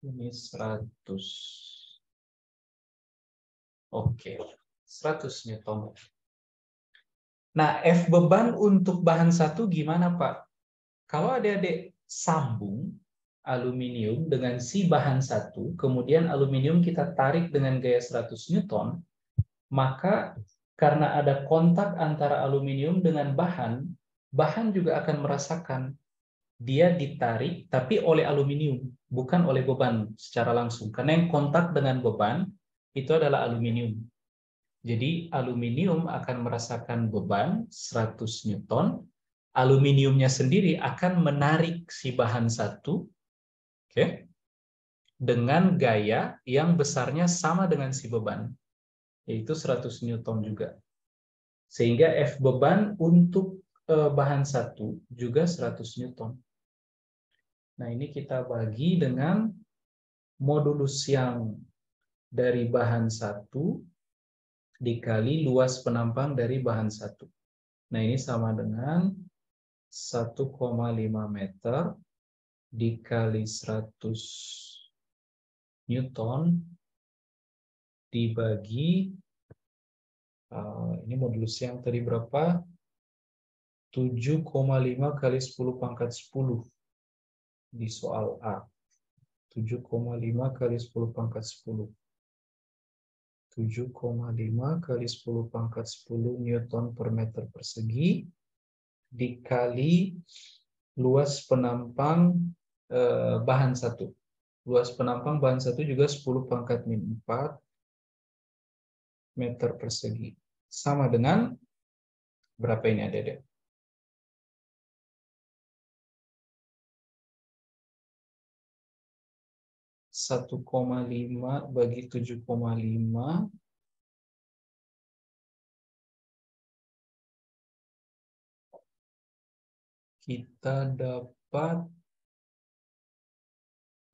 Ini 100. Oke, 100 Newton. Nah, F beban untuk bahan 1 gimana, Pak? Kalau adik-adik sambung aluminium dengan si bahan 1, kemudian aluminium kita tarik dengan gaya 100 Newton, maka karena ada kontak antara aluminium dengan bahan, bahan juga akan merasakan dia ditarik tapi oleh aluminium, bukan oleh beban secara langsung. Karena yang kontak dengan beban itu adalah aluminium. Jadi aluminium akan merasakan beban 100 Newton, aluminiumnya sendiri akan menarik si bahan 1, oke, dengan gaya yang besarnya sama dengan si beban, yaitu 100 Newton juga. Sehingga F beban untuk bahan 1 juga 100 Newton. Nah, ini kita bagi dengan modulus yang dari bahan 1 dikali luas penampang dari bahan 1. Nah, ini sama dengan 1,5 meter dikali 100 Newton dibagi, ini modulus yang tadi berapa? 7,5 kali 10 pangkat 10 di soal A. 7,5 kali 10 pangkat 10. 7,5 kali 10 pangkat 10 Newton per meter persegi dikali luas penampang bahan 1. Luas penampang bahan 1 juga 10 pangkat min 4 meter persegi. Sama dengan berapa ini adik-adik? Satu 1,5 bagi 7,5 kita dapat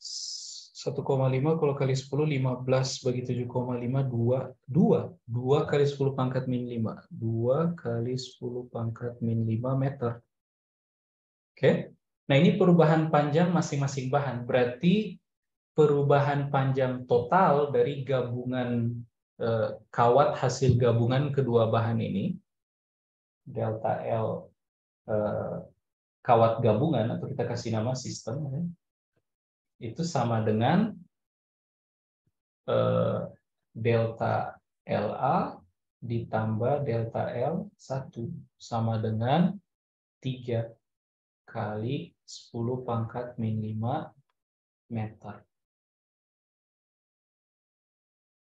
1,5 kalau kali 10, 15 bagi 7,5, 2 kali 10 pangkat min 5. 2 kali 10 pangkat min 5 meter. Oke. Nah, ini perubahan panjang masing-masing bahan. Berarti perubahan panjang total dari gabungan kawat hasil gabungan kedua bahan ini, delta L kawat gabungan, atau kita kasih nama sistem, itu sama dengan delta LA ditambah delta L1 sama dengan 3. kali 10 pangkat min 5 meter.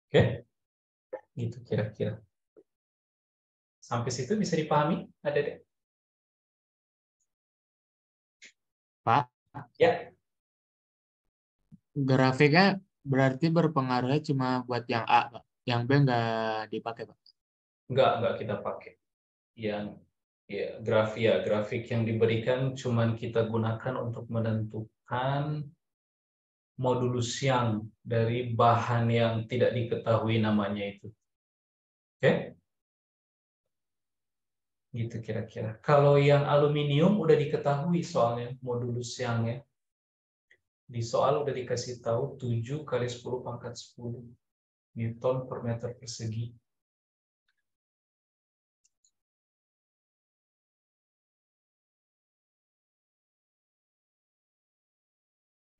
Oke? Gitu kira-kira. Sampai situ bisa dipahami? Ada deh? Pak, Ya, grafiknya berarti berpengaruhnya cuma buat yang A, Pak. Yang B nggak dipakai, Pak. enggak kita pakai. Yang ya, grafik yang diberikan cuman kita gunakan untuk menentukan modulus yang dari bahan yang tidak diketahui namanya itu. Oke? Gitu kira-kira. Kalau yang aluminium udah diketahui soalnya modulus yangnya. Di soal udah dikasih tahu 7 kali 10 pangkat 10 Newton per meter persegi.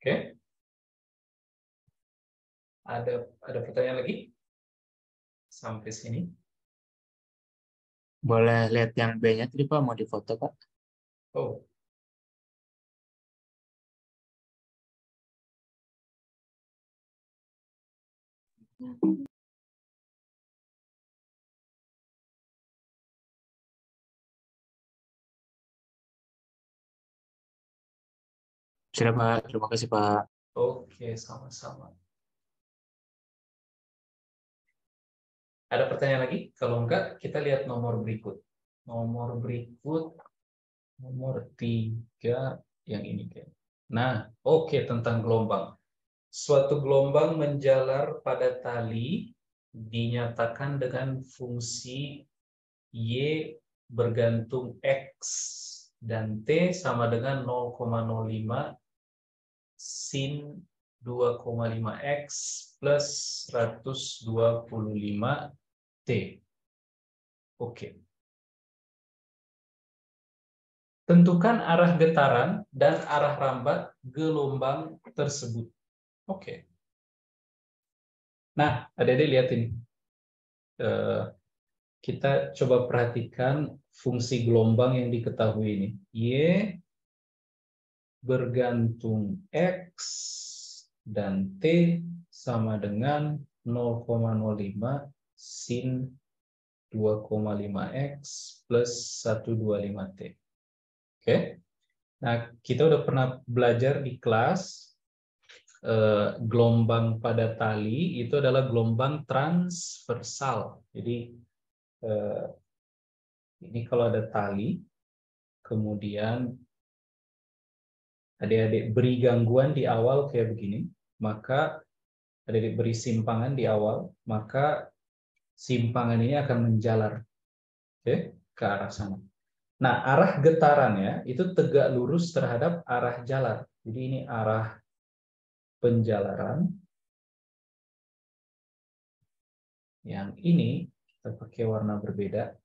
Oke? Ada pertanyaan lagi? Sampai sini. Boleh lihat yang B-nya tadi, Pak, mau difoto, Pak. Oh. Sudah, Pak. Terima kasih, Pak. Oke, sama-sama. Ada pertanyaan lagi? Kalau enggak, kita lihat nomor berikut. Nomor berikut, nomor 3, yang ini. Nah, oke, tentang gelombang. Suatu gelombang menjalar pada tali dinyatakan dengan fungsi Y bergantung X dan T sama dengan 0,05 sin 2,5X plus 125 T. Oke. Tentukan arah getaran dan arah rambat gelombang tersebut. Oke. Nah, adik-adik lihat ini. Kita coba perhatikan fungsi gelombang yang diketahui ini. Y bergantung X dan T sama dengan 0,05 sin 2,5X plus 125T. Oke. Nah, kita udah pernah belajar di kelas gelombang pada tali itu adalah gelombang transversal. Jadi ini kalau ada tali, kemudian adik-adik beri gangguan di awal kayak begini, maka adik-adik beri simpangan di awal, maka simpangan ini akan menjalar ke arah sana. Nah, arah getarannya itu tegak lurus terhadap arah jalar. Jadi ini arah penjalaran. Yang ini kita pakai warna berbeda.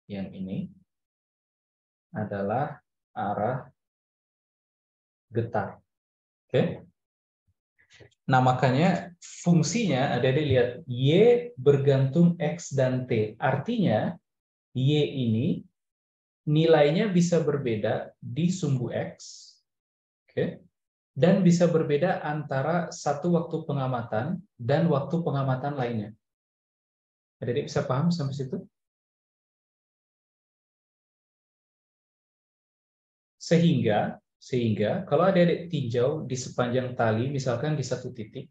Yang ini adalah arah getar. Oke. Nah, makanya fungsinya ada dilihat Y bergantung X dan T. Artinya Y ini nilainya bisa berbeda di sumbu X, oke, dan bisa berbeda antara satu waktu pengamatan dan waktu pengamatan lainnya. Adik-adik bisa paham sampai situ? Sehingga kalau adik-adik tinjau di sepanjang tali, misalkan di satu titik,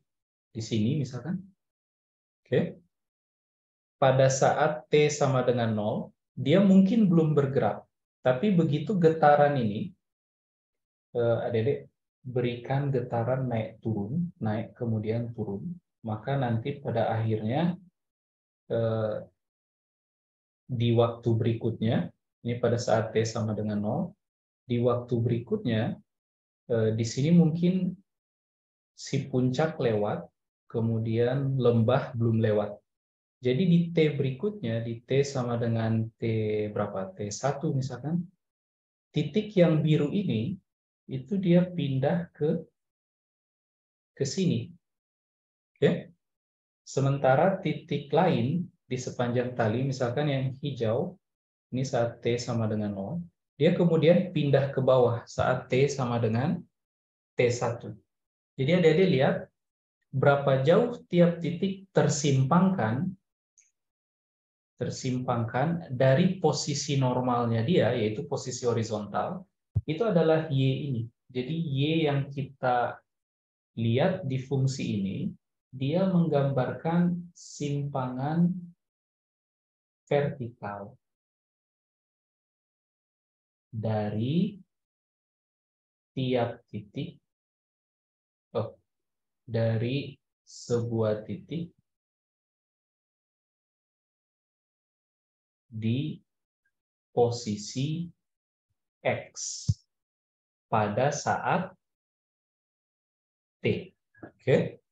di sini misalkan, oke, pada saat T sama dengan 0, dia mungkin belum bergerak. Tapi begitu getaran ini, adik-adik berikan getaran naik turun, naik kemudian turun, maka nanti pada akhirnya di waktu berikutnya, ini pada saat T sama dengan 0, di waktu berikutnya, di sini mungkin si puncak lewat, kemudian lembah belum lewat. Jadi di T berikutnya, di T sama dengan T berapa? T1 misalkan, titik yang biru ini, itu dia pindah ke sini. Oke? Sementara titik lain di sepanjang tali, misalkan yang hijau, ini saat T sama dengan 0, dia kemudian pindah ke bawah saat T sama dengan T1. Jadi adik-adik lihat berapa jauh tiap titik tersimpangkan dari posisi normalnya dia, yaitu posisi horizontal, itu adalah Y ini. Jadi Y yang kita lihat di fungsi ini, dia menggambarkan simpangan vertikal dari tiap titik, dari sebuah titik di posisi X pada saat T. Oke.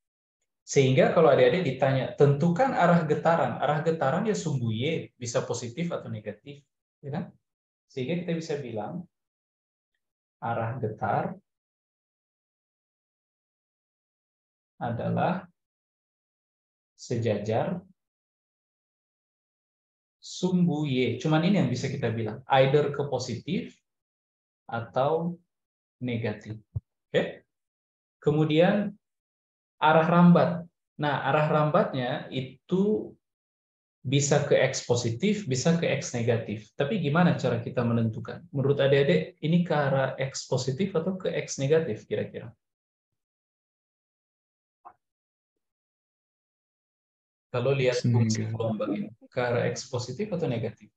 Sehingga kalau adik-adik ditanya, tentukan arah getaran ya sumbu Y, bisa positif atau negatif. Ya kan? Sehingga kita bisa bilang, arah getar adalah sejajar sumbu Y. Cuman ini yang bisa kita bilang, either ke positif atau negatif. Oke? Kemudian arah rambat. Nah, arah rambatnya itu bisa ke X positif, bisa ke X negatif. Tapi gimana cara kita menentukan? Menurut adik-adik, ini ke arah X positif atau ke X negatif kira-kira? Kalau lihat fungsi gelombang ini, ke arah X positif atau negatif?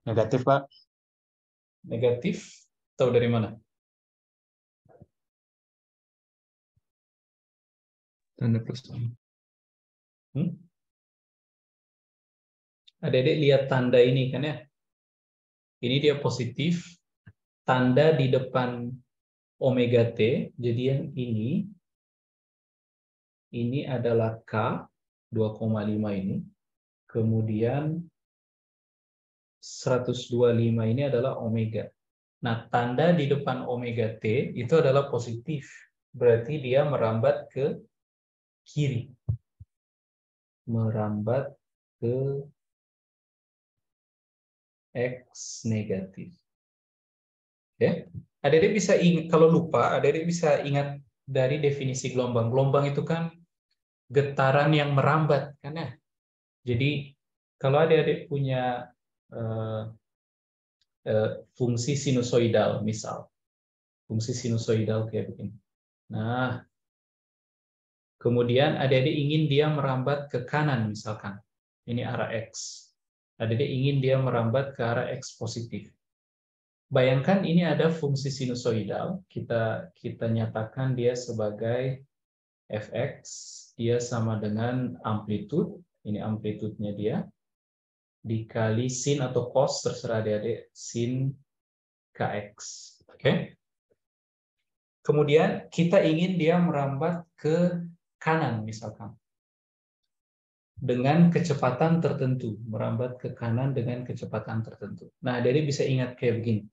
Negatif, Pak. Negatif, tahu dari mana? Tanda plus. Adik-adik lihat tanda ini kan ya? Ini dia positif, tanda di depan omega T, jadi yang ini adalah K, 2,5 ini. Kemudian 125 ini adalah omega. Nah, tanda di depan omega T itu adalah positif. Berarti dia merambat ke kiri. Merambat ke X negatif. Oke. Adik-adik bisa ingat, kalau lupa, adik-adik bisa ingat dari definisi gelombang. Gelombang itu kan getaran yang merambat, kan ya? Jadi, kalau adik-adik punya fungsi sinusoidal, misal. Fungsi sinusoidal kayak begini. Nah, kemudian adik-adik ingin dia merambat ke kanan, misalkan. Ini arah X. Adik-adik ingin dia merambat ke arah X positif. Bayangkan ini ada fungsi sinusoidal. Kita nyatakan dia sebagai fx. Dia sama dengan amplitude. Ini amplitudenya dia. Dikali sin atau cos, terserah adik-adik, sin kx. Oke. Kemudian kita ingin dia merambat ke kanan, misalkan. Dengan kecepatan tertentu, merambat ke kanan dengan kecepatan tertentu. Nah, adik-adik bisa ingat kayak begini.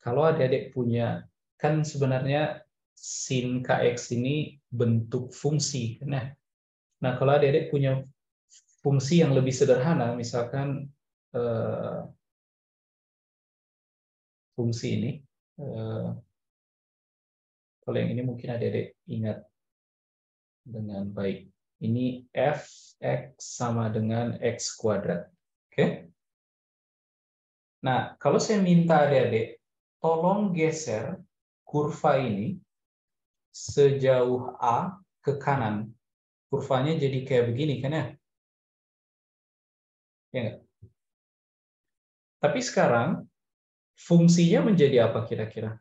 Kalau adik-adik punya, kan sebenarnya sin kx ini bentuk fungsi. Nah, kalau adik-adik punya fungsi yang lebih sederhana, misalkan fungsi ini, kalau yang ini mungkin adik-adik ingat dengan baik. Ini fx sama dengan x kuadrat. Oke? Nah, kalau saya minta adik-adik, tolong geser kurva ini sejauh A ke kanan. Kurvanya jadi kayak begini, kan ya? Ya enggak? Tapi sekarang, fungsinya menjadi apa kira-kira?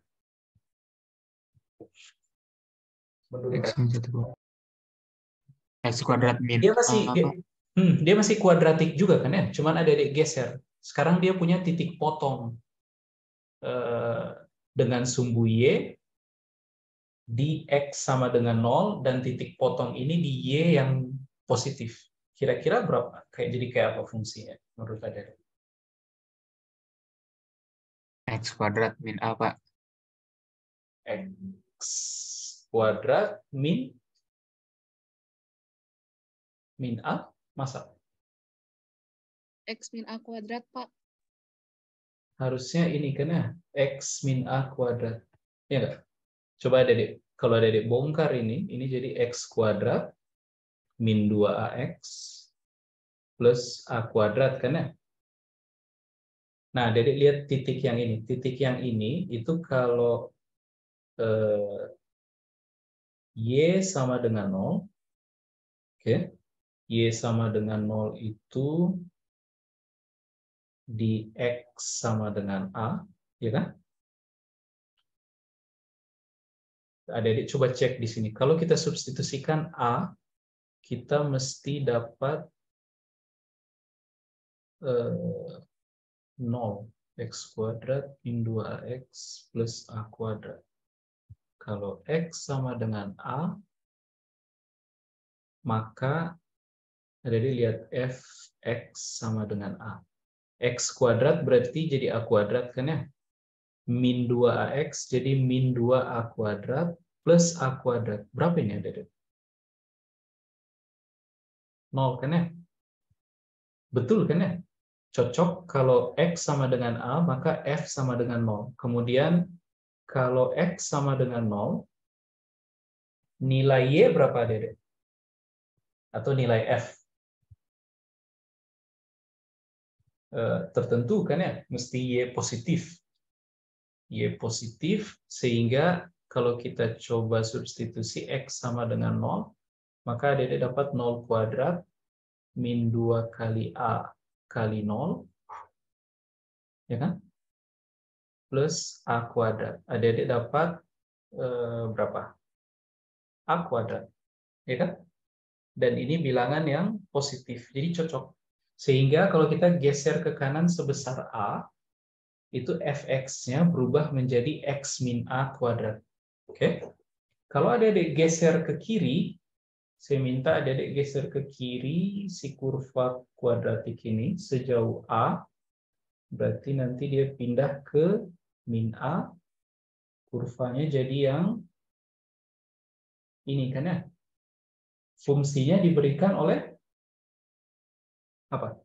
X kuadrat min dia masih kuadratik juga kan ya, cuman ada geser. Sekarang dia punya titik potong dengan sumbu Y di X sama dengan 0 dan titik potong ini di Y yang positif. Kira-kira berapa? Jadi kayak apa fungsinya menurut adik? X kuadrat min A, Pak. X kuadrat min A, masa? X min A kuadrat, Pak. harusnya ini kan ya, X min A kuadrat. Ya nggak? Coba Dedek, kalau Dedek bongkar ini jadi X kuadrat min 2AX plus A kuadrat kan ya? Nah, Dedek lihat titik yang ini. Titik yang ini itu kalau Y sama dengan 0, oke? Y sama dengan 0 itu di X sama dengan A, ya kan? Adik-adik coba cek di sini. Kalau kita substitusikan A, kita mesti dapat 0. X kuadrat min 2AX plus A kuadrat. Kalau X sama dengan A, maka adik-adik lihat Fx sama dengan A. X kuadrat berarti jadi A kuadrat kan ya? Min 2AX jadi min 2A kuadrat plus A kuadrat. Berapa ini adik-adik? 0 kan ya? Betul kan ya? Cocok kalau X sama dengan A, maka F sama dengan 0. Kemudian kalau X sama dengan 0, nilai Y berapa adik-adik? Atau nilai F? Tertentu kan ya? Mesti Y positif. Y positif, sehingga kalau kita coba substitusi X sama dengan 0, maka adik-adik dapat 0 kuadrat min 2 kali A kali 0, ya kan? Plus A kuadrat. Adik-adik dapat berapa? A kuadrat, ya kan? Dan ini bilangan yang positif, jadi cocok. Sehingga kalau kita geser ke kanan sebesar A, itu fx-nya berubah menjadi x min A kuadrat. Oke? Kalau adik-adik geser ke kiri, saya minta adik-adik geser ke kiri si kurva kuadratik ini sejauh A, berarti nanti dia pindah ke min A, kurvanya jadi yang ini kan ya? Fungsinya diberikan oleh apa?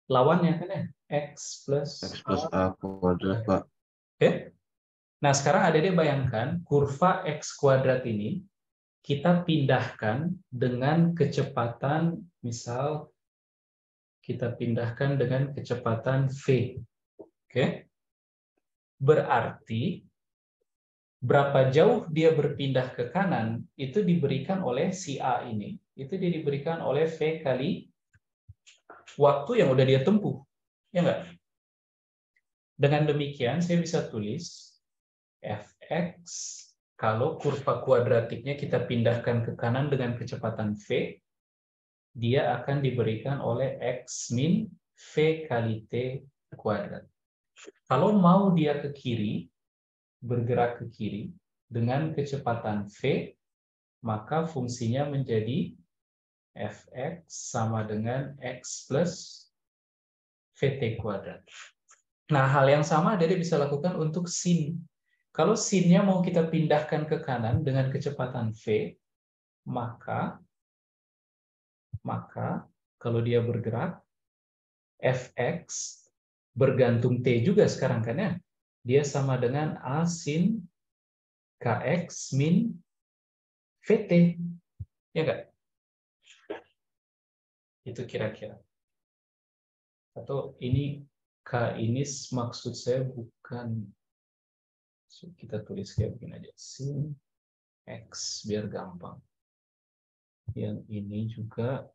Lawannya kan ya? X plus A kuadrat, Pak. Oke. Nah, sekarang adik-adik bayangkan kurva X kuadrat ini kita pindahkan dengan kecepatan, misal kita pindahkan dengan kecepatan V. Oke. Berarti berapa jauh dia berpindah ke kanan itu diberikan oleh si A ini. Itu dia diberikan oleh V kali waktu yang udah dia tempuh. Ya enggak? Dengan demikian saya bisa tulis Fx kalau kurva kuadratiknya kita pindahkan ke kanan dengan kecepatan V, dia akan diberikan oleh X min V kali T kuadrat. Kalau mau dia ke kiri, bergerak ke kiri dengan kecepatan V, maka fungsinya menjadi Fx sama dengan X plus Vt kuadrat. Nah, hal yang sama Dede bisa lakukan untuk sin. Kalau sinnya mau kita pindahkan ke kanan dengan kecepatan V, maka kalau dia bergerak, Fx bergantung T juga sekarang kan ya? Dia sama dengan A sin Kx min Vt. Ya enggak? Itu kira-kira. Atau ini K ini maksud saya bukan, kita tulis kayak begini aja, sin X biar gampang. Yang ini juga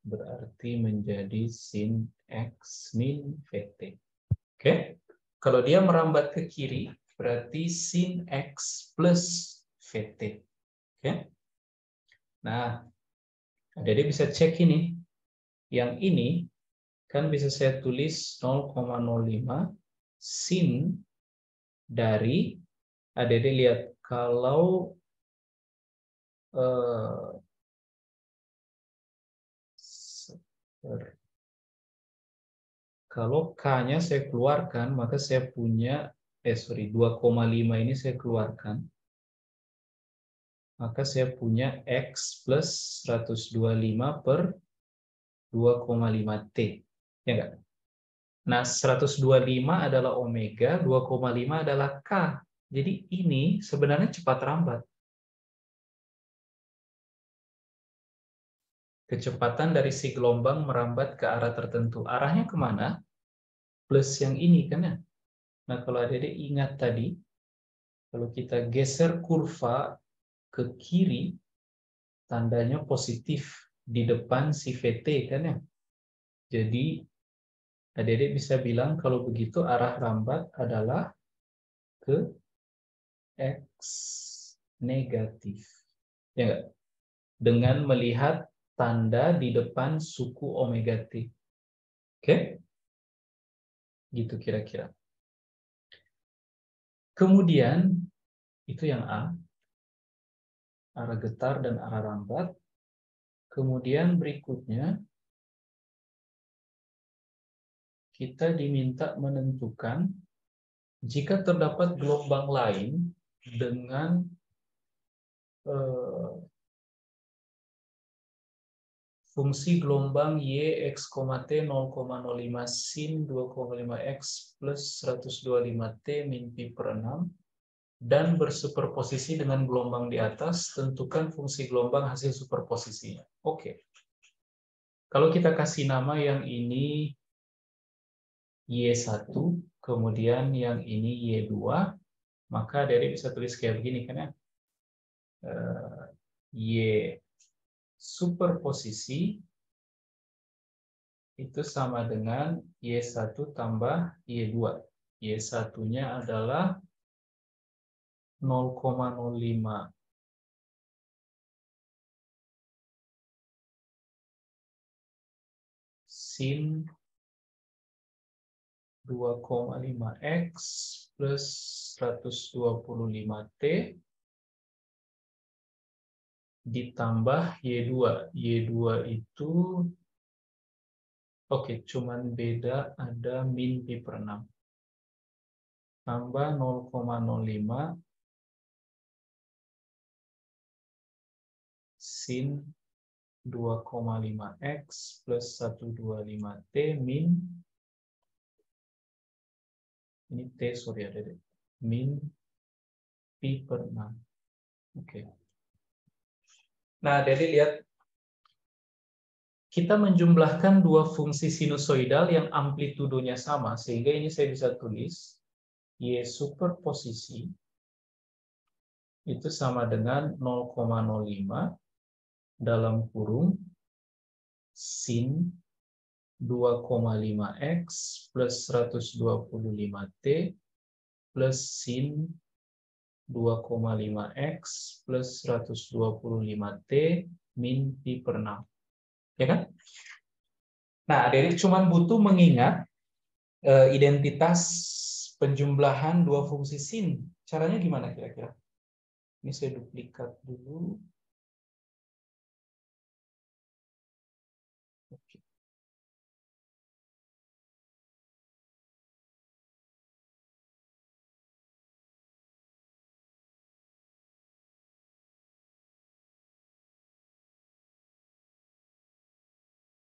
berarti menjadi sin X min Vt. Oke? Kalau dia merambat ke kiri, berarti sin X plus Vt. Oke? Nah, adik-adik bisa cek ini. Yang ini kan bisa saya tulis 0,05 sin dari, adik-adik lihat, kalau K-nya saya keluarkan, maka saya punya 2,5 ini saya keluarkan. Maka saya punya X plus 125 per 2,5T. Ya enggak? Nah, 125 adalah omega, 2,5 adalah K. Jadi ini sebenarnya cepat rambat. Kecepatan dari si gelombang merambat ke arah tertentu. Arahnya kemana? Plus yang ini kan ya. Nah, kalau adik-adik ingat tadi, kalau kita geser kurva ke kiri, tandanya positif di depan si VT kan ya. Jadi adik-adik bisa bilang kalau begitu arah rambat adalah ke X negatif. Ya enggak? Dengan melihat tanda di depan suku omega T. Oke? Gitu kira-kira. Kemudian, itu yang A. Arah getar dan arah rambat. Kemudian berikutnya, kita diminta menentukan jika terdapat gelombang lain dengan fungsi gelombang Y X, T 0,05 sin 2,5 X plus 125 T min pi per 6 dan bersuperposisi dengan gelombang di atas, tentukan fungsi gelombang hasil superposisinya. Oke. Kalau kita kasih nama yang ini Y1, kemudian yang ini Y2, maka dari bisa tulis kayak begini kan ya. Y superposisi itu sama dengan Y1 tambah Y2. Y1-nya adalah 0,05 sin 2,5 X plus 125 T ditambah Y2. Y2 itu oke, cuman beda ada min pi per 6. Tambah 0,05 sin 2,5 X plus 125 T min, ini T sorry ada deh, min pi per 6. Oke. Nah, jadi lihat, kita menjumlahkan dua fungsi sinusoidal yang amplitudonya sama, sehingga ini saya bisa tulis Y superposisi itu sama dengan 0,05 dalam kurung sin 2,5 X plus 125 T plus sin 2,5 X plus 125 T min pi per 6. Ya kan? Nah, adik-adik cuma butuh mengingat identitas penjumlahan dua fungsi sin. Caranya gimana kira-kira? Ini saya duplikat dulu. Oke.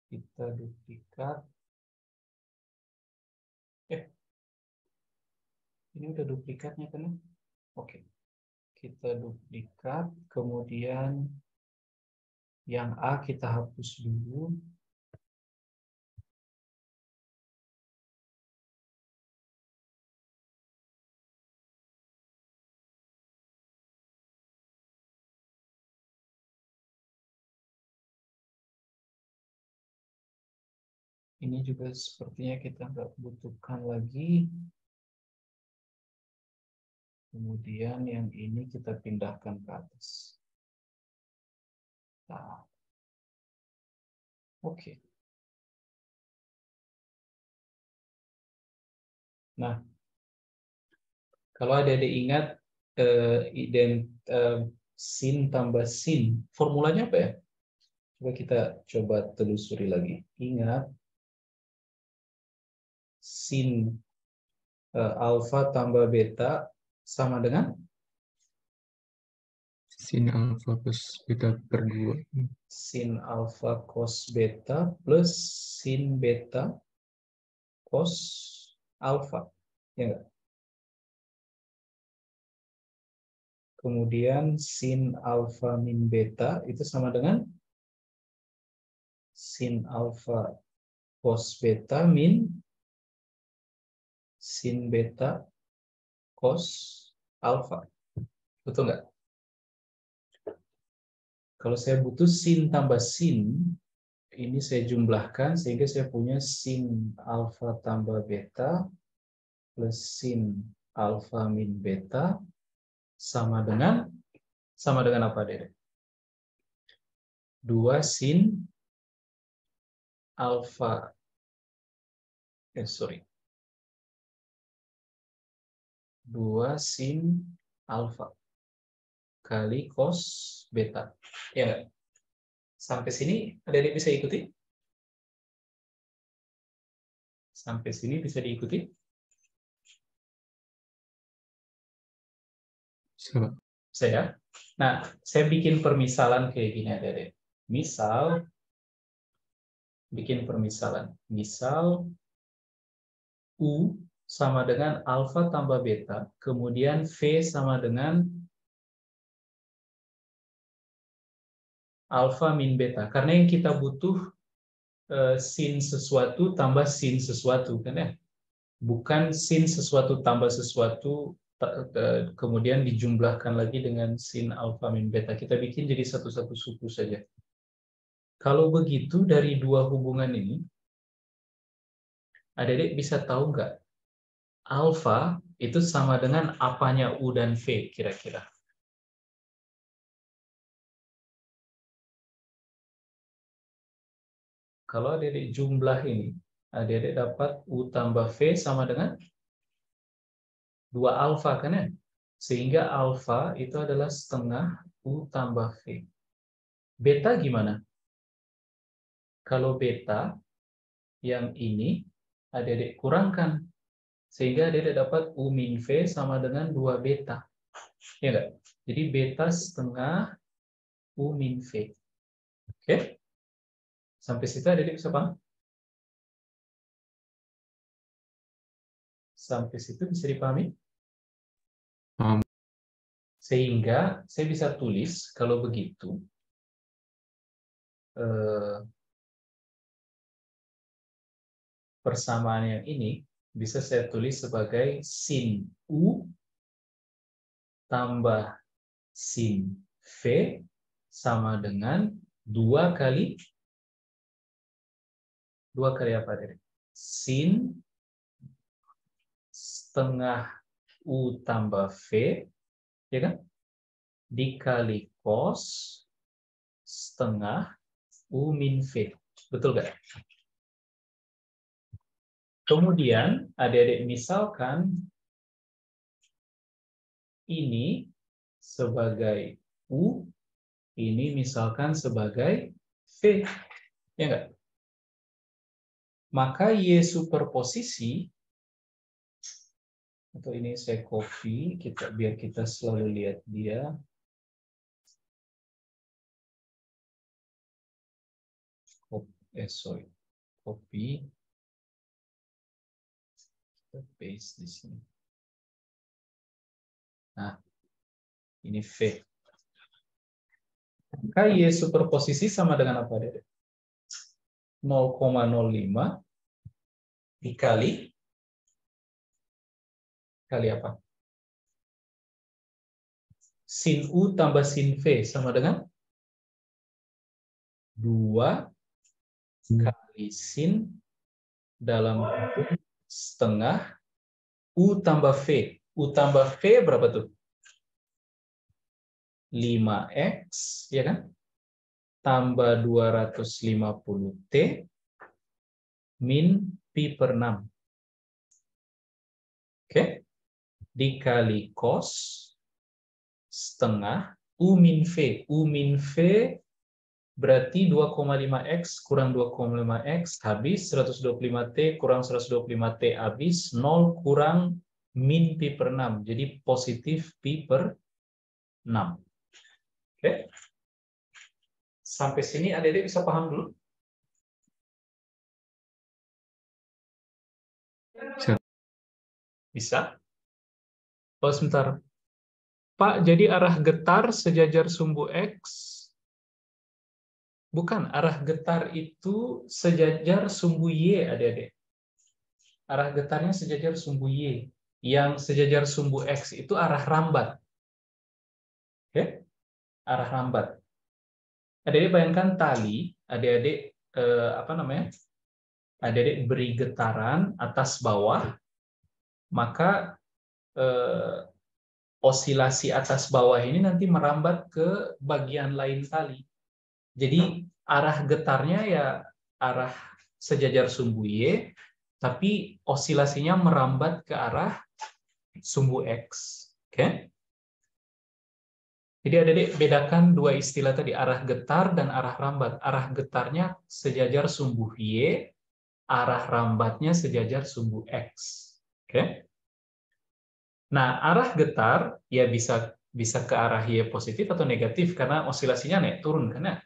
Kita duplikat. Ini udah duplikatnya kan? Oke. Kita duplikat, kemudian yang A kita hapus dulu. Ini juga sepertinya kita nggak butuhkan lagi. Kemudian yang ini kita pindahkan ke atas. Nah. Oke. Nah, kalau ada ingat sin tambah sin, formulanya apa ya? Coba kita telusuri lagi. Ingat, sin alfa tambah beta sama dengan Sin alfa plus beta per 2. sin alfa cos beta plus sin beta cos alfa. Ya enggak? Kemudian sin alfa min beta itu sama dengan sin alfa cos beta min sin beta cos alfa. Betul nggak? Kalau saya butuh sin tambah sin, ini saya jumlahkan sehingga saya punya sin alfa tambah beta plus sin alfa min beta sama dengan apa, Dede? 2 sin alfa 2 sin alfa kali cos beta. Ya nggak? Sampai sini Adik bisa ikuti? Sampai sini bisa diikuti? Bisa, Pak. Saya. Nah, saya bikin permisalan kayak gini, Adik. Misal, bikin permisalan. Misal, U sama dengan alfa tambah beta, kemudian V sama dengan alfa min beta. Karena yang kita butuh sin sesuatu tambah sin sesuatu, kan ya? Bukan sin sesuatu tambah sesuatu, kemudian dijumlahkan lagi dengan sin alfa min beta. Kita bikin jadi satu-satu suku saja. Kalau begitu, dari dua hubungan ini, Adik bisa tahu nggak alfa itu sama dengan apanya U dan V kira-kira? Kalau Adik jumlah ini, Adik dapat U tambah V sama dengan 2 alfa, kan ya? Sehingga alfa itu adalah setengah U tambah V. Beta gimana? Kalau beta, yang ini, Adik kurangkan. Sehingga Adik dapat U min V sama dengan 2 beta. Ya enggak? Jadi beta setengah U min V. Oke? Sampai situ Adik bisa paham? Sampai situ bisa dipahami? Paham. Sehingga saya bisa tulis, kalau begitu, persamaan yang ini bisa saya tulis sebagai sin U tambah sin V sama dengan 2 kali apa tadi? Sin setengah U tambah V, ya kan? Dikali cos setengah U min V. Betul nggak? Kemudian, adik-adik misalkan ini sebagai U, ini misalkan sebagai V. Ya enggak? Maka Y superposisi, atau ini saya copy, biar kita selalu lihat dia. Copy. Kita paste di sini. Nah, ini V. Maka Y superposisi sama dengan apa, Dede? 0,05 dikali apa? Sin U tambah sin V sama dengan 2 kali sin dalam setengah U tambah V. U tambah V berapa tuh? 5X, ya kan? Tambah 250T min pi per 6. Oke? Dikali cos setengah U min V. U min V berarti 2,5X kurang 2,5X habis, 125T kurang 125T habis, 0 kurang min pi per 6. Jadi positif pi per 6. Oke? Sampai sini adik-adik bisa paham dulu? Bisa? Oh, sebentar. Pak, jadi arah getar sejajar sumbu X? Bukan, arah getar itu sejajar sumbu Y, adik-adik. Arah getarnya sejajar sumbu Y. Yang sejajar sumbu X itu arah rambat. Oke? Arah rambat. Adik-adik bayangkan tali, adik-adik apa namanya? Adik-adik beri getaran atas bawah, maka osilasi atas bawah ini nanti merambat ke bagian lain tali. Jadi arah getarnya ya arah sejajar sumbu Y, tapi osilasinya merambat ke arah sumbu X. Oke? Jadi adik-adik bedakan dua istilah tadi, arah getar dan arah rambat. Arah getarnya sejajar sumbu Y, arah rambatnya sejajar sumbu X. Oke? Nah, arah getar ya bisa ke arah Y positif atau negatif karena osilasinya naik turun kan ya.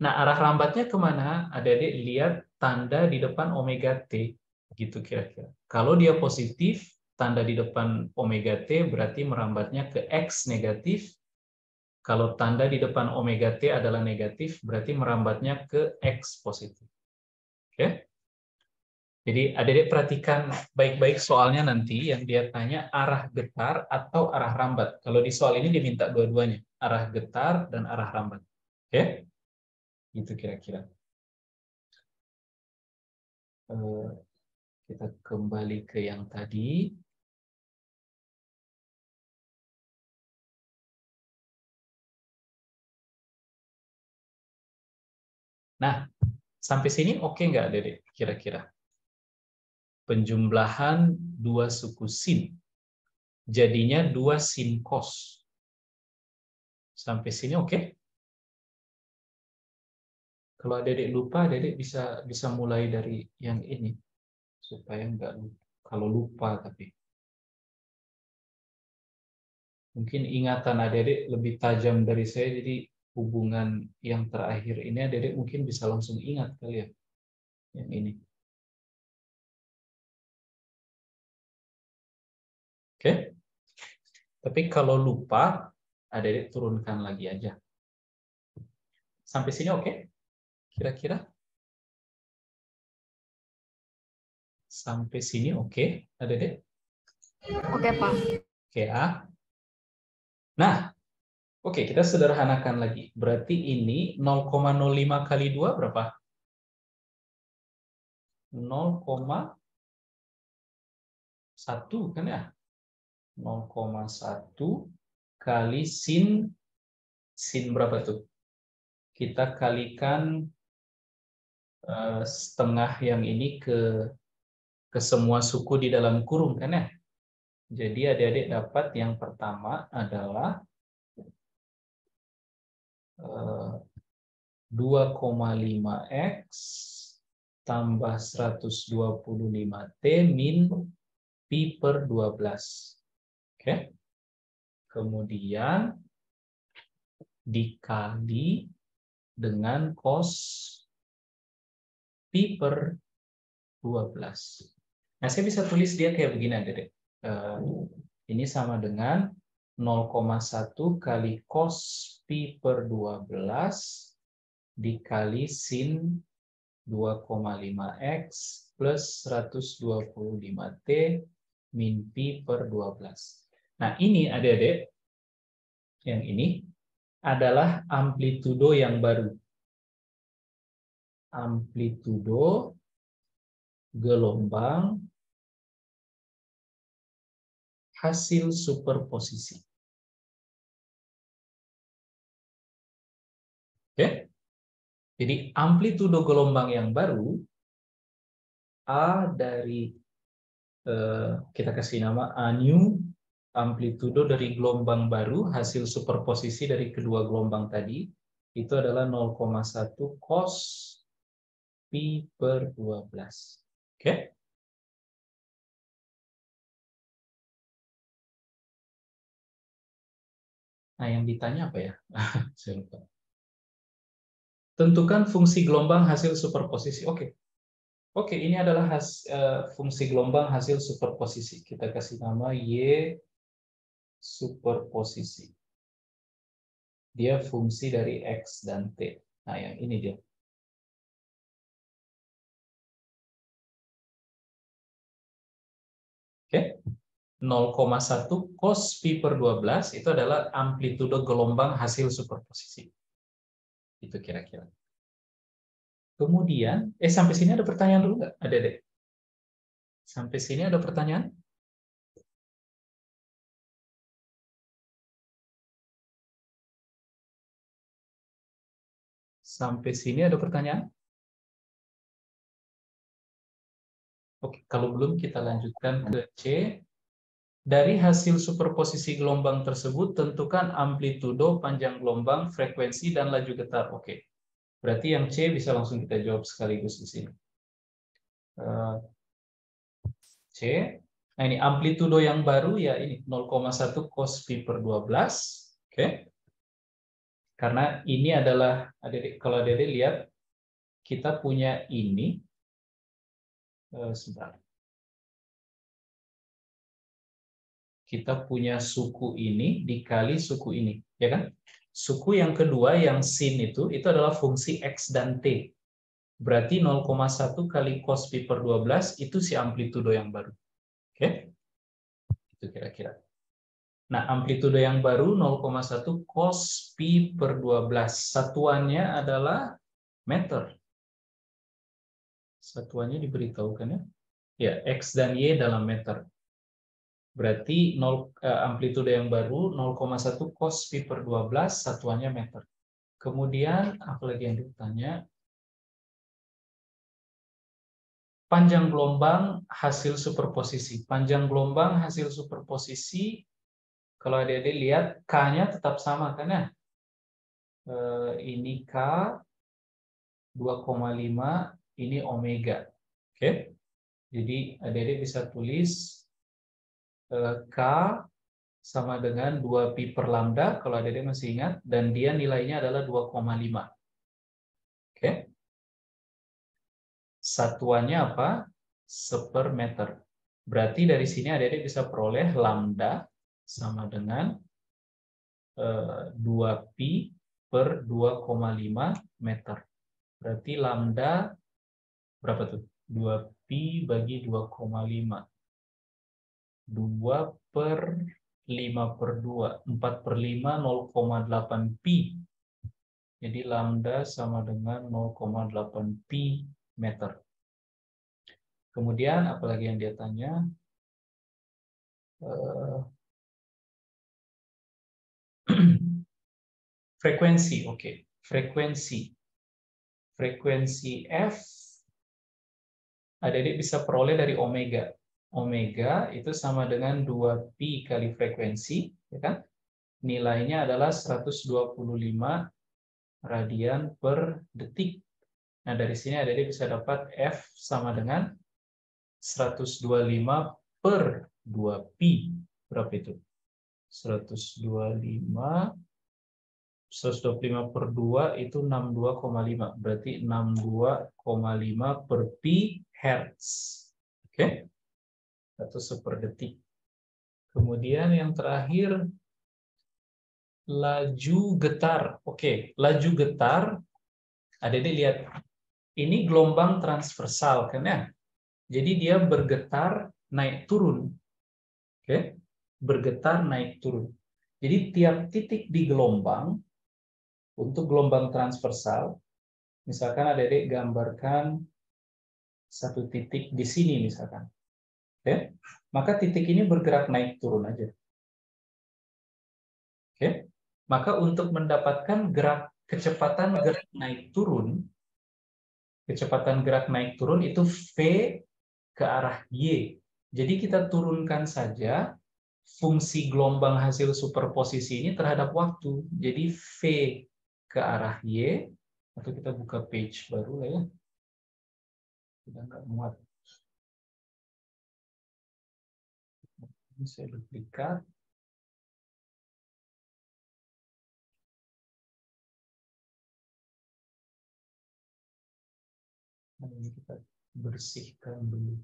Nah, arah rambatnya kemana? Adik-adik lihat tanda di depan omega T, gitu kira-kira. Kalau dia positif, tanda di depan omega T berarti merambatnya ke X negatif. Kalau tanda di depan omega T adalah negatif, berarti merambatnya ke X positif. Oke? Jadi adik-adik perhatikan baik-baik soalnya nanti yang dia tanya arah getar atau arah rambat. Kalau di soal ini diminta dua-duanya, arah getar dan arah rambat. Oke? Gitu kira-kira. Kita kembali ke yang tadi. Nah, sampai sini oke nggak, Dede? Kira-kira. Penjumlahan dua suku sin. Jadinya 2 sin cos. Sampai sini oke? Kalau Dedek lupa, Dedek bisa mulai dari yang ini. Supaya nggak lupa. Kalau lupa tapi. Mungkin ingatan Dedek lebih tajam dari saya, jadi hubungan yang terakhir ini Dedek mungkin bisa langsung ingat kali ya. Yang ini. Oke? Tapi kalau lupa, Dedek turunkan lagi aja. Sampai sini oke? Kira-kira? Sampai sini oke, Dedek? Oke, Pak. Oke, A. Nah, oke, kita sederhanakan lagi. Berarti ini 0,05 kali 2 berapa? 0,1 kan ya? 0,1 kali sin berapa tuh? Kita kalikan setengah yang ini ke semua suku di dalam kurung kan ya? Jadi adik-adik dapat yang pertama adalah 2,5x tambah 125T min pi per 12. Oke. Kemudian dikali dengan cos pi per 12. Nah, saya bisa tulis dia kayak begini, adik-adik. Ini sama dengan 0,1 kali cos pi per 12 dikali sin 2,5x plus 125T min pi per 12. Nah, ini adik-adik, yang ini adalah amplitudo yang baru. Amplitudo gelombang hasil superposisi. Oke? Jadi amplitudo gelombang yang baru, A dari, kita kasih nama A new, amplitudo dari gelombang baru, hasil superposisi dari kedua gelombang tadi, itu adalah 0,1 cos pi per 12. Oke? Nah, yang ditanya apa ya? Saya lupa. Tentukan fungsi gelombang hasil superposisi. Oke. Oke, ini adalah fungsi gelombang hasil superposisi. Kita kasih nama Y superposisi. Dia fungsi dari X dan T. Nah, yang ini dia. Oke. 0,1 cos pi per 12 itu adalah amplitudo gelombang hasil superposisi. Itu kira-kira. Kemudian, sampai sini ada pertanyaan dulu nggak? Ada deh. Sampai sini ada pertanyaan? Sampai sini ada pertanyaan? Oke, kalau belum kita lanjutkan ke C. Dari hasil superposisi gelombang tersebut, tentukan amplitudo, panjang gelombang, frekuensi, dan laju getar. Oke, berarti yang C bisa langsung kita jawab sekaligus di sini. C. Nah, ini amplitudo yang baru ya ini 0,1 cos pi per 12. Oke. Karena ini adalah, kalau Adik lihat, kita punya ini. Sebentar. Kita punya suku ini dikali suku ini, ya kan? Suku yang kedua yang sin itu adalah fungsi X dan T. Berarti 0,1 kali cos pi per 12 itu si amplitudo yang baru. Oke? Itu kira-kira. Nah, amplitudo yang baru 0,1 cos pi per 12. Satuannya adalah meter. Satuannya diberitahukan ya. Ya, X dan Y dalam meter. Berarti amplitudo yang baru 0,1 cos pi per 12, satuannya meter. Kemudian, apalagi yang ditanya? Panjang gelombang hasil superposisi. Panjang gelombang hasil superposisi, kalau adik-adik lihat, K-nya tetap sama, kan ya? Ini K, 2,5, ini omega. Oke? Jadi, adik-adik bisa tulis K sama dengan 2 pi per lambda, kalau adik-adik masih ingat, dan dia nilainya adalah 2,5. Oke? Satuannya apa? Sepermeter. Berarti dari sini adik-adik bisa peroleh lambda sama dengan 2 pi per 2,5 meter. Berarti lambda berapa tuh? 2 pi bagi 2,5. 2 per 5 per 2. 4 per 5, 0,8 pi. Jadi lambda sama dengan 0,8 pi meter. Kemudian, apalagi yang dia tanya? Frekuensi, oke. Frekuensi. Frekuensi F, adik-adik bisa peroleh dari omega. Omega itu sama dengan 2 pi kali frekuensi, ya kan? Nilainya adalah 125 radian per detik. Nah, dari sini adik-adik bisa dapat F sama dengan 125 per 2 pi. Berapa itu? 125 per 2 itu 62,5. Berarti 62,5 per pi hertz. Oke? Atau per detik. Kemudian yang terakhir, laju getar. Oke, laju getar, adik-adik lihat. Ini gelombang transversal, kan ya? Jadi dia bergetar naik turun. Oke? Bergetar naik turun. Jadi tiap titik di gelombang, untuk gelombang transversal, misalkan adik-adik gambarkan satu titik di sini misalkan. Oke? Maka titik ini bergerak naik turun aja. Oke? Maka untuk mendapatkan kecepatan gerak naik turun, kecepatan gerak naik turun itu V ke arah Y. Jadi kita turunkan saja fungsi gelombang hasil superposisi ini terhadap waktu. Jadi V ke arah Y, atau kita buka page baru lah ya. Sudah nggak muat. Ini saya duplikat. Nah, ini kita bersihkan dulu.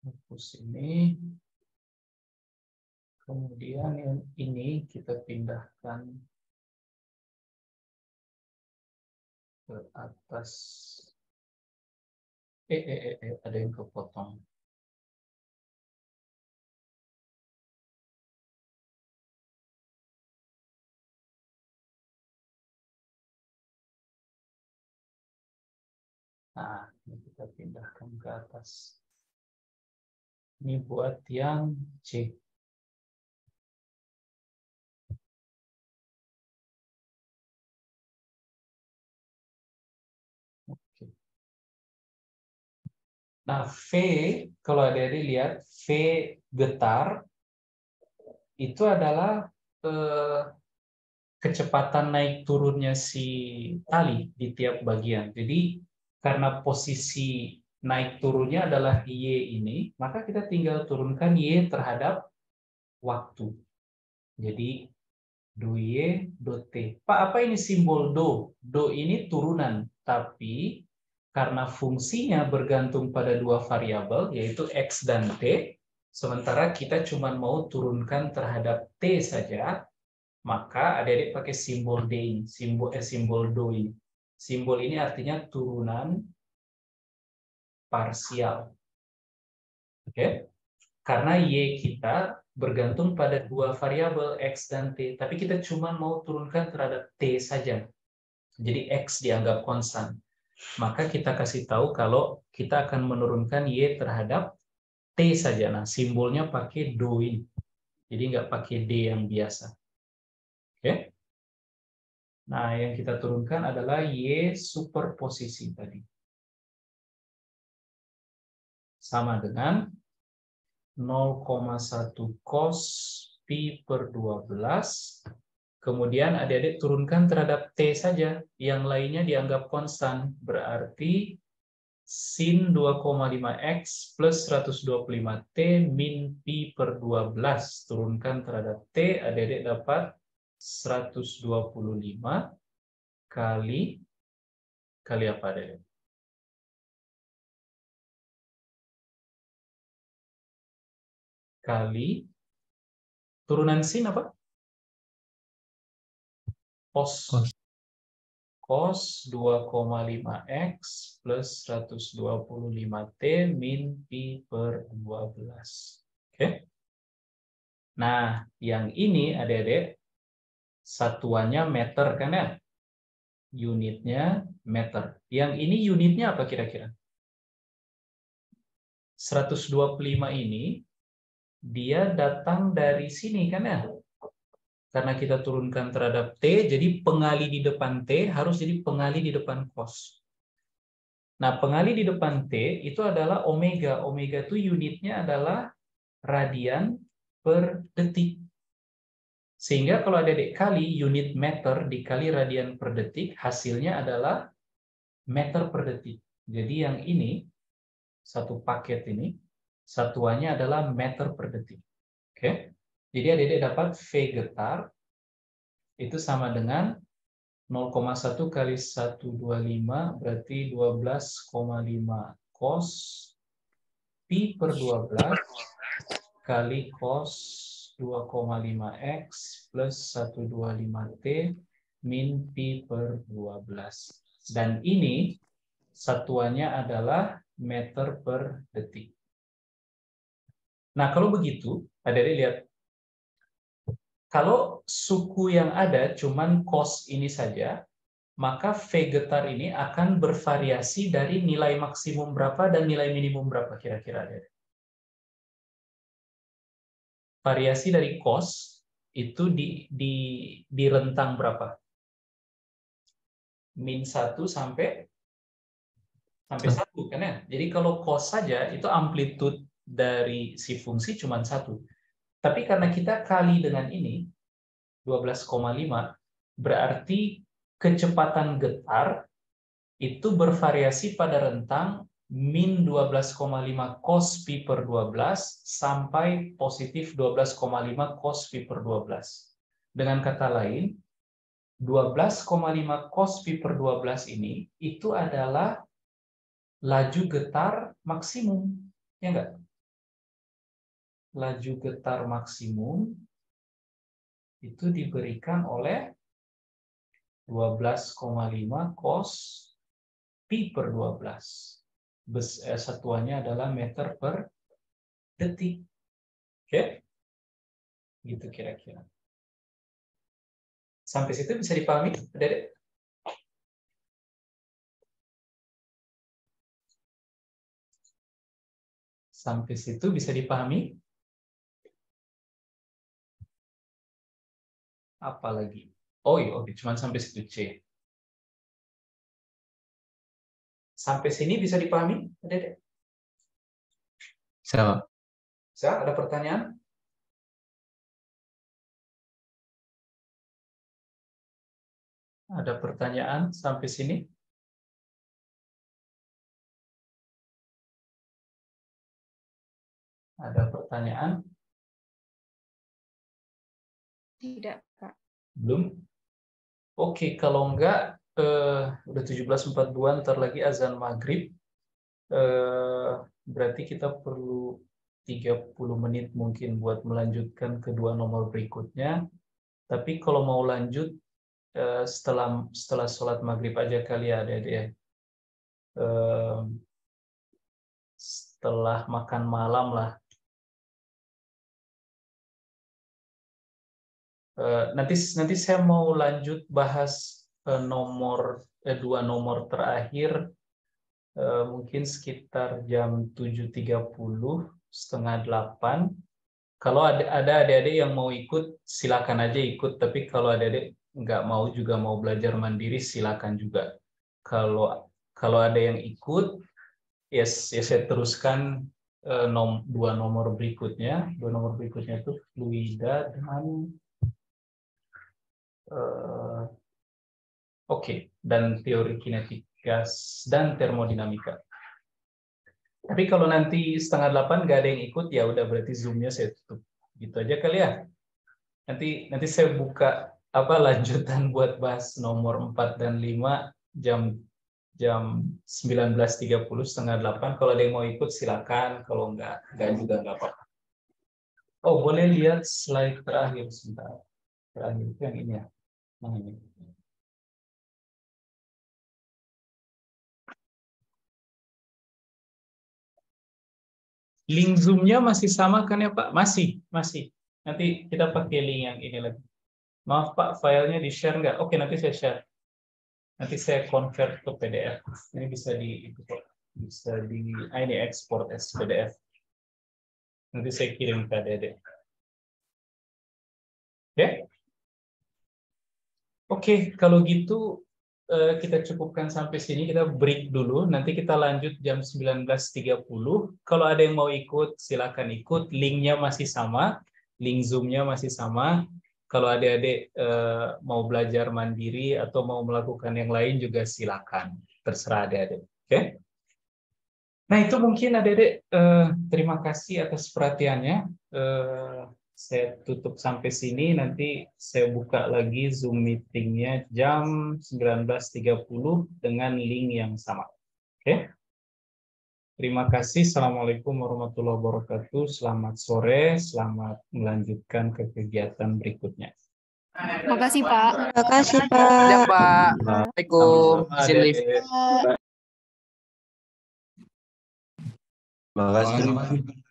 Hapus ini. Kemudian yang ini kita pindahkan ke atas. Ada yang kepotong. Nah, ini kita pindahkan ke atas. Ini buat yang C. Oke. Nah, V, kalau adik-adik lihat, V getar, itu adalah kecepatan naik turunnya si tali di tiap bagian. Jadi, karena posisi naik turunnya adalah Y ini, maka kita tinggal turunkan Y terhadap waktu. Jadi, do Y, do T. Pak, apa ini simbol do? Do ini turunan, tapi karena fungsinya bergantung pada dua variabel, yaitu X dan T, sementara kita cuma mau turunkan terhadap T saja, maka adik-adik pakai simbol D ini, simbol do ini. Simbol ini artinya turunan parsial. Oke? Karena Y kita bergantung pada dua variabel X dan T, tapi kita cuma mau turunkan terhadap T saja. Jadi X dianggap konstan. Maka kita kasih tahu kalau kita akan menurunkan Y terhadap T saja. Nah, simbolnya pakai do ini. Jadi nggak pakai D yang biasa. Oke? Nah, yang kita turunkan adalah Y superposisi tadi. Sama dengan 0,1 cos pi per 12. Kemudian adik-adik turunkan terhadap T saja. Yang lainnya dianggap konstan. Berarti sin 2,5x plus 125T min pi per 12. Turunkan terhadap T, adik-adik dapat 125 kali apa adik-adik? Kali turunan sin apa? Cos 2,5x plus 125T min pi per 12. Oke. Nah, yang ini adik-adik satuannya meter kan ya? Unitnya meter. Yang ini unitnya apa kira-kira? 125 ini dia datang dari sini kan ya? Karena kita turunkan terhadap T, jadi pengali di depan T harus jadi pengali di depan cos. Nah, pengali di depan T itu adalah omega. Omega itu unitnya adalah radian per detik. Sehingga kalau ada kali unit meter dikali radian per detik, hasilnya adalah meter per detik. Jadi yang ini, satu paket ini, satuannya adalah meter per detik. Oke? Jadi adik-adik dapat V getar, itu sama dengan 0,1 kali 125, berarti 12,5 cos pi per 12 kali cos 2,5x plus 125T min pi per 12. Dan ini satuannya adalah meter per detik. Nah, kalau begitu, adik-adik lihat. Kalau suku yang ada cuman cos ini saja, maka V getar ini akan bervariasi dari nilai maksimum berapa dan nilai minimum berapa kira-kira, adik-adik. Variasi dari cos itu di rentang berapa? Min 1 sampai 1 kan ya? Jadi kalau cos saja itu amplitude dari si fungsi cuma 1. Tapi karena kita kali dengan ini 12,5 berarti kecepatan getar itu bervariasi pada rentang min 12,5 cos pi per 12 sampai positif 12,5 cos pi per 12. Dengan kata lain, 12,5 cos pi per 12 ini itu adalah laju getar maksimum, ya enggak? Laju getar maksimum itu diberikan oleh 12,5 cos pi per 12. Satuannya adalah meter per detik. Oke? Gitu kira-kira. Sampai situ bisa dipahami, Adik-adik? Sampai situ bisa dipahami? Apalagi? Oh iya, oke, cuma sampai situ C. Sampai sini bisa dipahami, Adik-adik? Bisa. Bisa? Ada pertanyaan? Ada pertanyaan sampai sini? Ada pertanyaan? Tidak, Kak. Belum? Oke, kalau enggak, udah 17.42, ntar lagi azan maghrib. Berarti kita perlu 30 menit mungkin buat melanjutkan kedua nomor berikutnya. Tapi kalau mau lanjut, setelah sholat maghrib aja kali ya, Adik-adik. Setelah makan malam lah. Nanti saya mau lanjut bahas dua nomor terakhir mungkin sekitar jam 7.30, setengah 8. Kalau ada adik-adik yang mau ikut, silakan aja ikut. Tapi kalau adik-adik nggak mau juga mau belajar mandiri, silakan juga. Kalau ada yang ikut, ya saya teruskan dua nomor berikutnya. Dua nomor berikutnya itu fluida dan dan teori kinetik gas dan termodinamika. Tapi kalau nanti setengah 8 nggak ada yang ikut, ya udah berarti Zoom-nya saya tutup. Gitu aja kali ya. Nanti saya buka lanjutan buat bahas nomor 4 dan 5 jam 19.30, setengah 8. Kalau ada yang mau ikut silakan, kalau nggak juga nggak apa-apa. Oh, boleh lihat slide terakhir sebentar. Terakhir itu yang ini ya. Nah, ini. Link Zoom-nya masih sama kan ya Pak? Masih. Nanti kita pakai link yang ini lagi. Maaf Pak, filenya di-share nggak? Oke, nanti saya share. Nanti saya convert ke PDF. Ini bisa ini export as PDF. Nanti saya kirim ke Dede. Oke, kalau gitu kita cukupkan sampai sini, kita break dulu, nanti kita lanjut jam 19.30. Kalau ada yang mau ikut, silakan ikut, linknya masih sama, link Zoom-nya masih sama. Kalau adik-adik mau belajar mandiri atau mau melakukan yang lain juga silakan, terserah adik-adik. Oke? Nah itu mungkin adik-adik, terima kasih atas perhatiannya. Saya tutup sampai sini, nanti saya buka lagi Zoom meeting-nya jam 19.30 dengan link yang sama. Oke? Terima kasih. Assalamualaikum warahmatullahi wabarakatuh. Selamat sore, selamat melanjutkan ke kegiatan berikutnya. Terima kasih, Pak. Terima kasih, Pak. Ya, Pak. Assalamualaikum. Izin live. Terima kasih.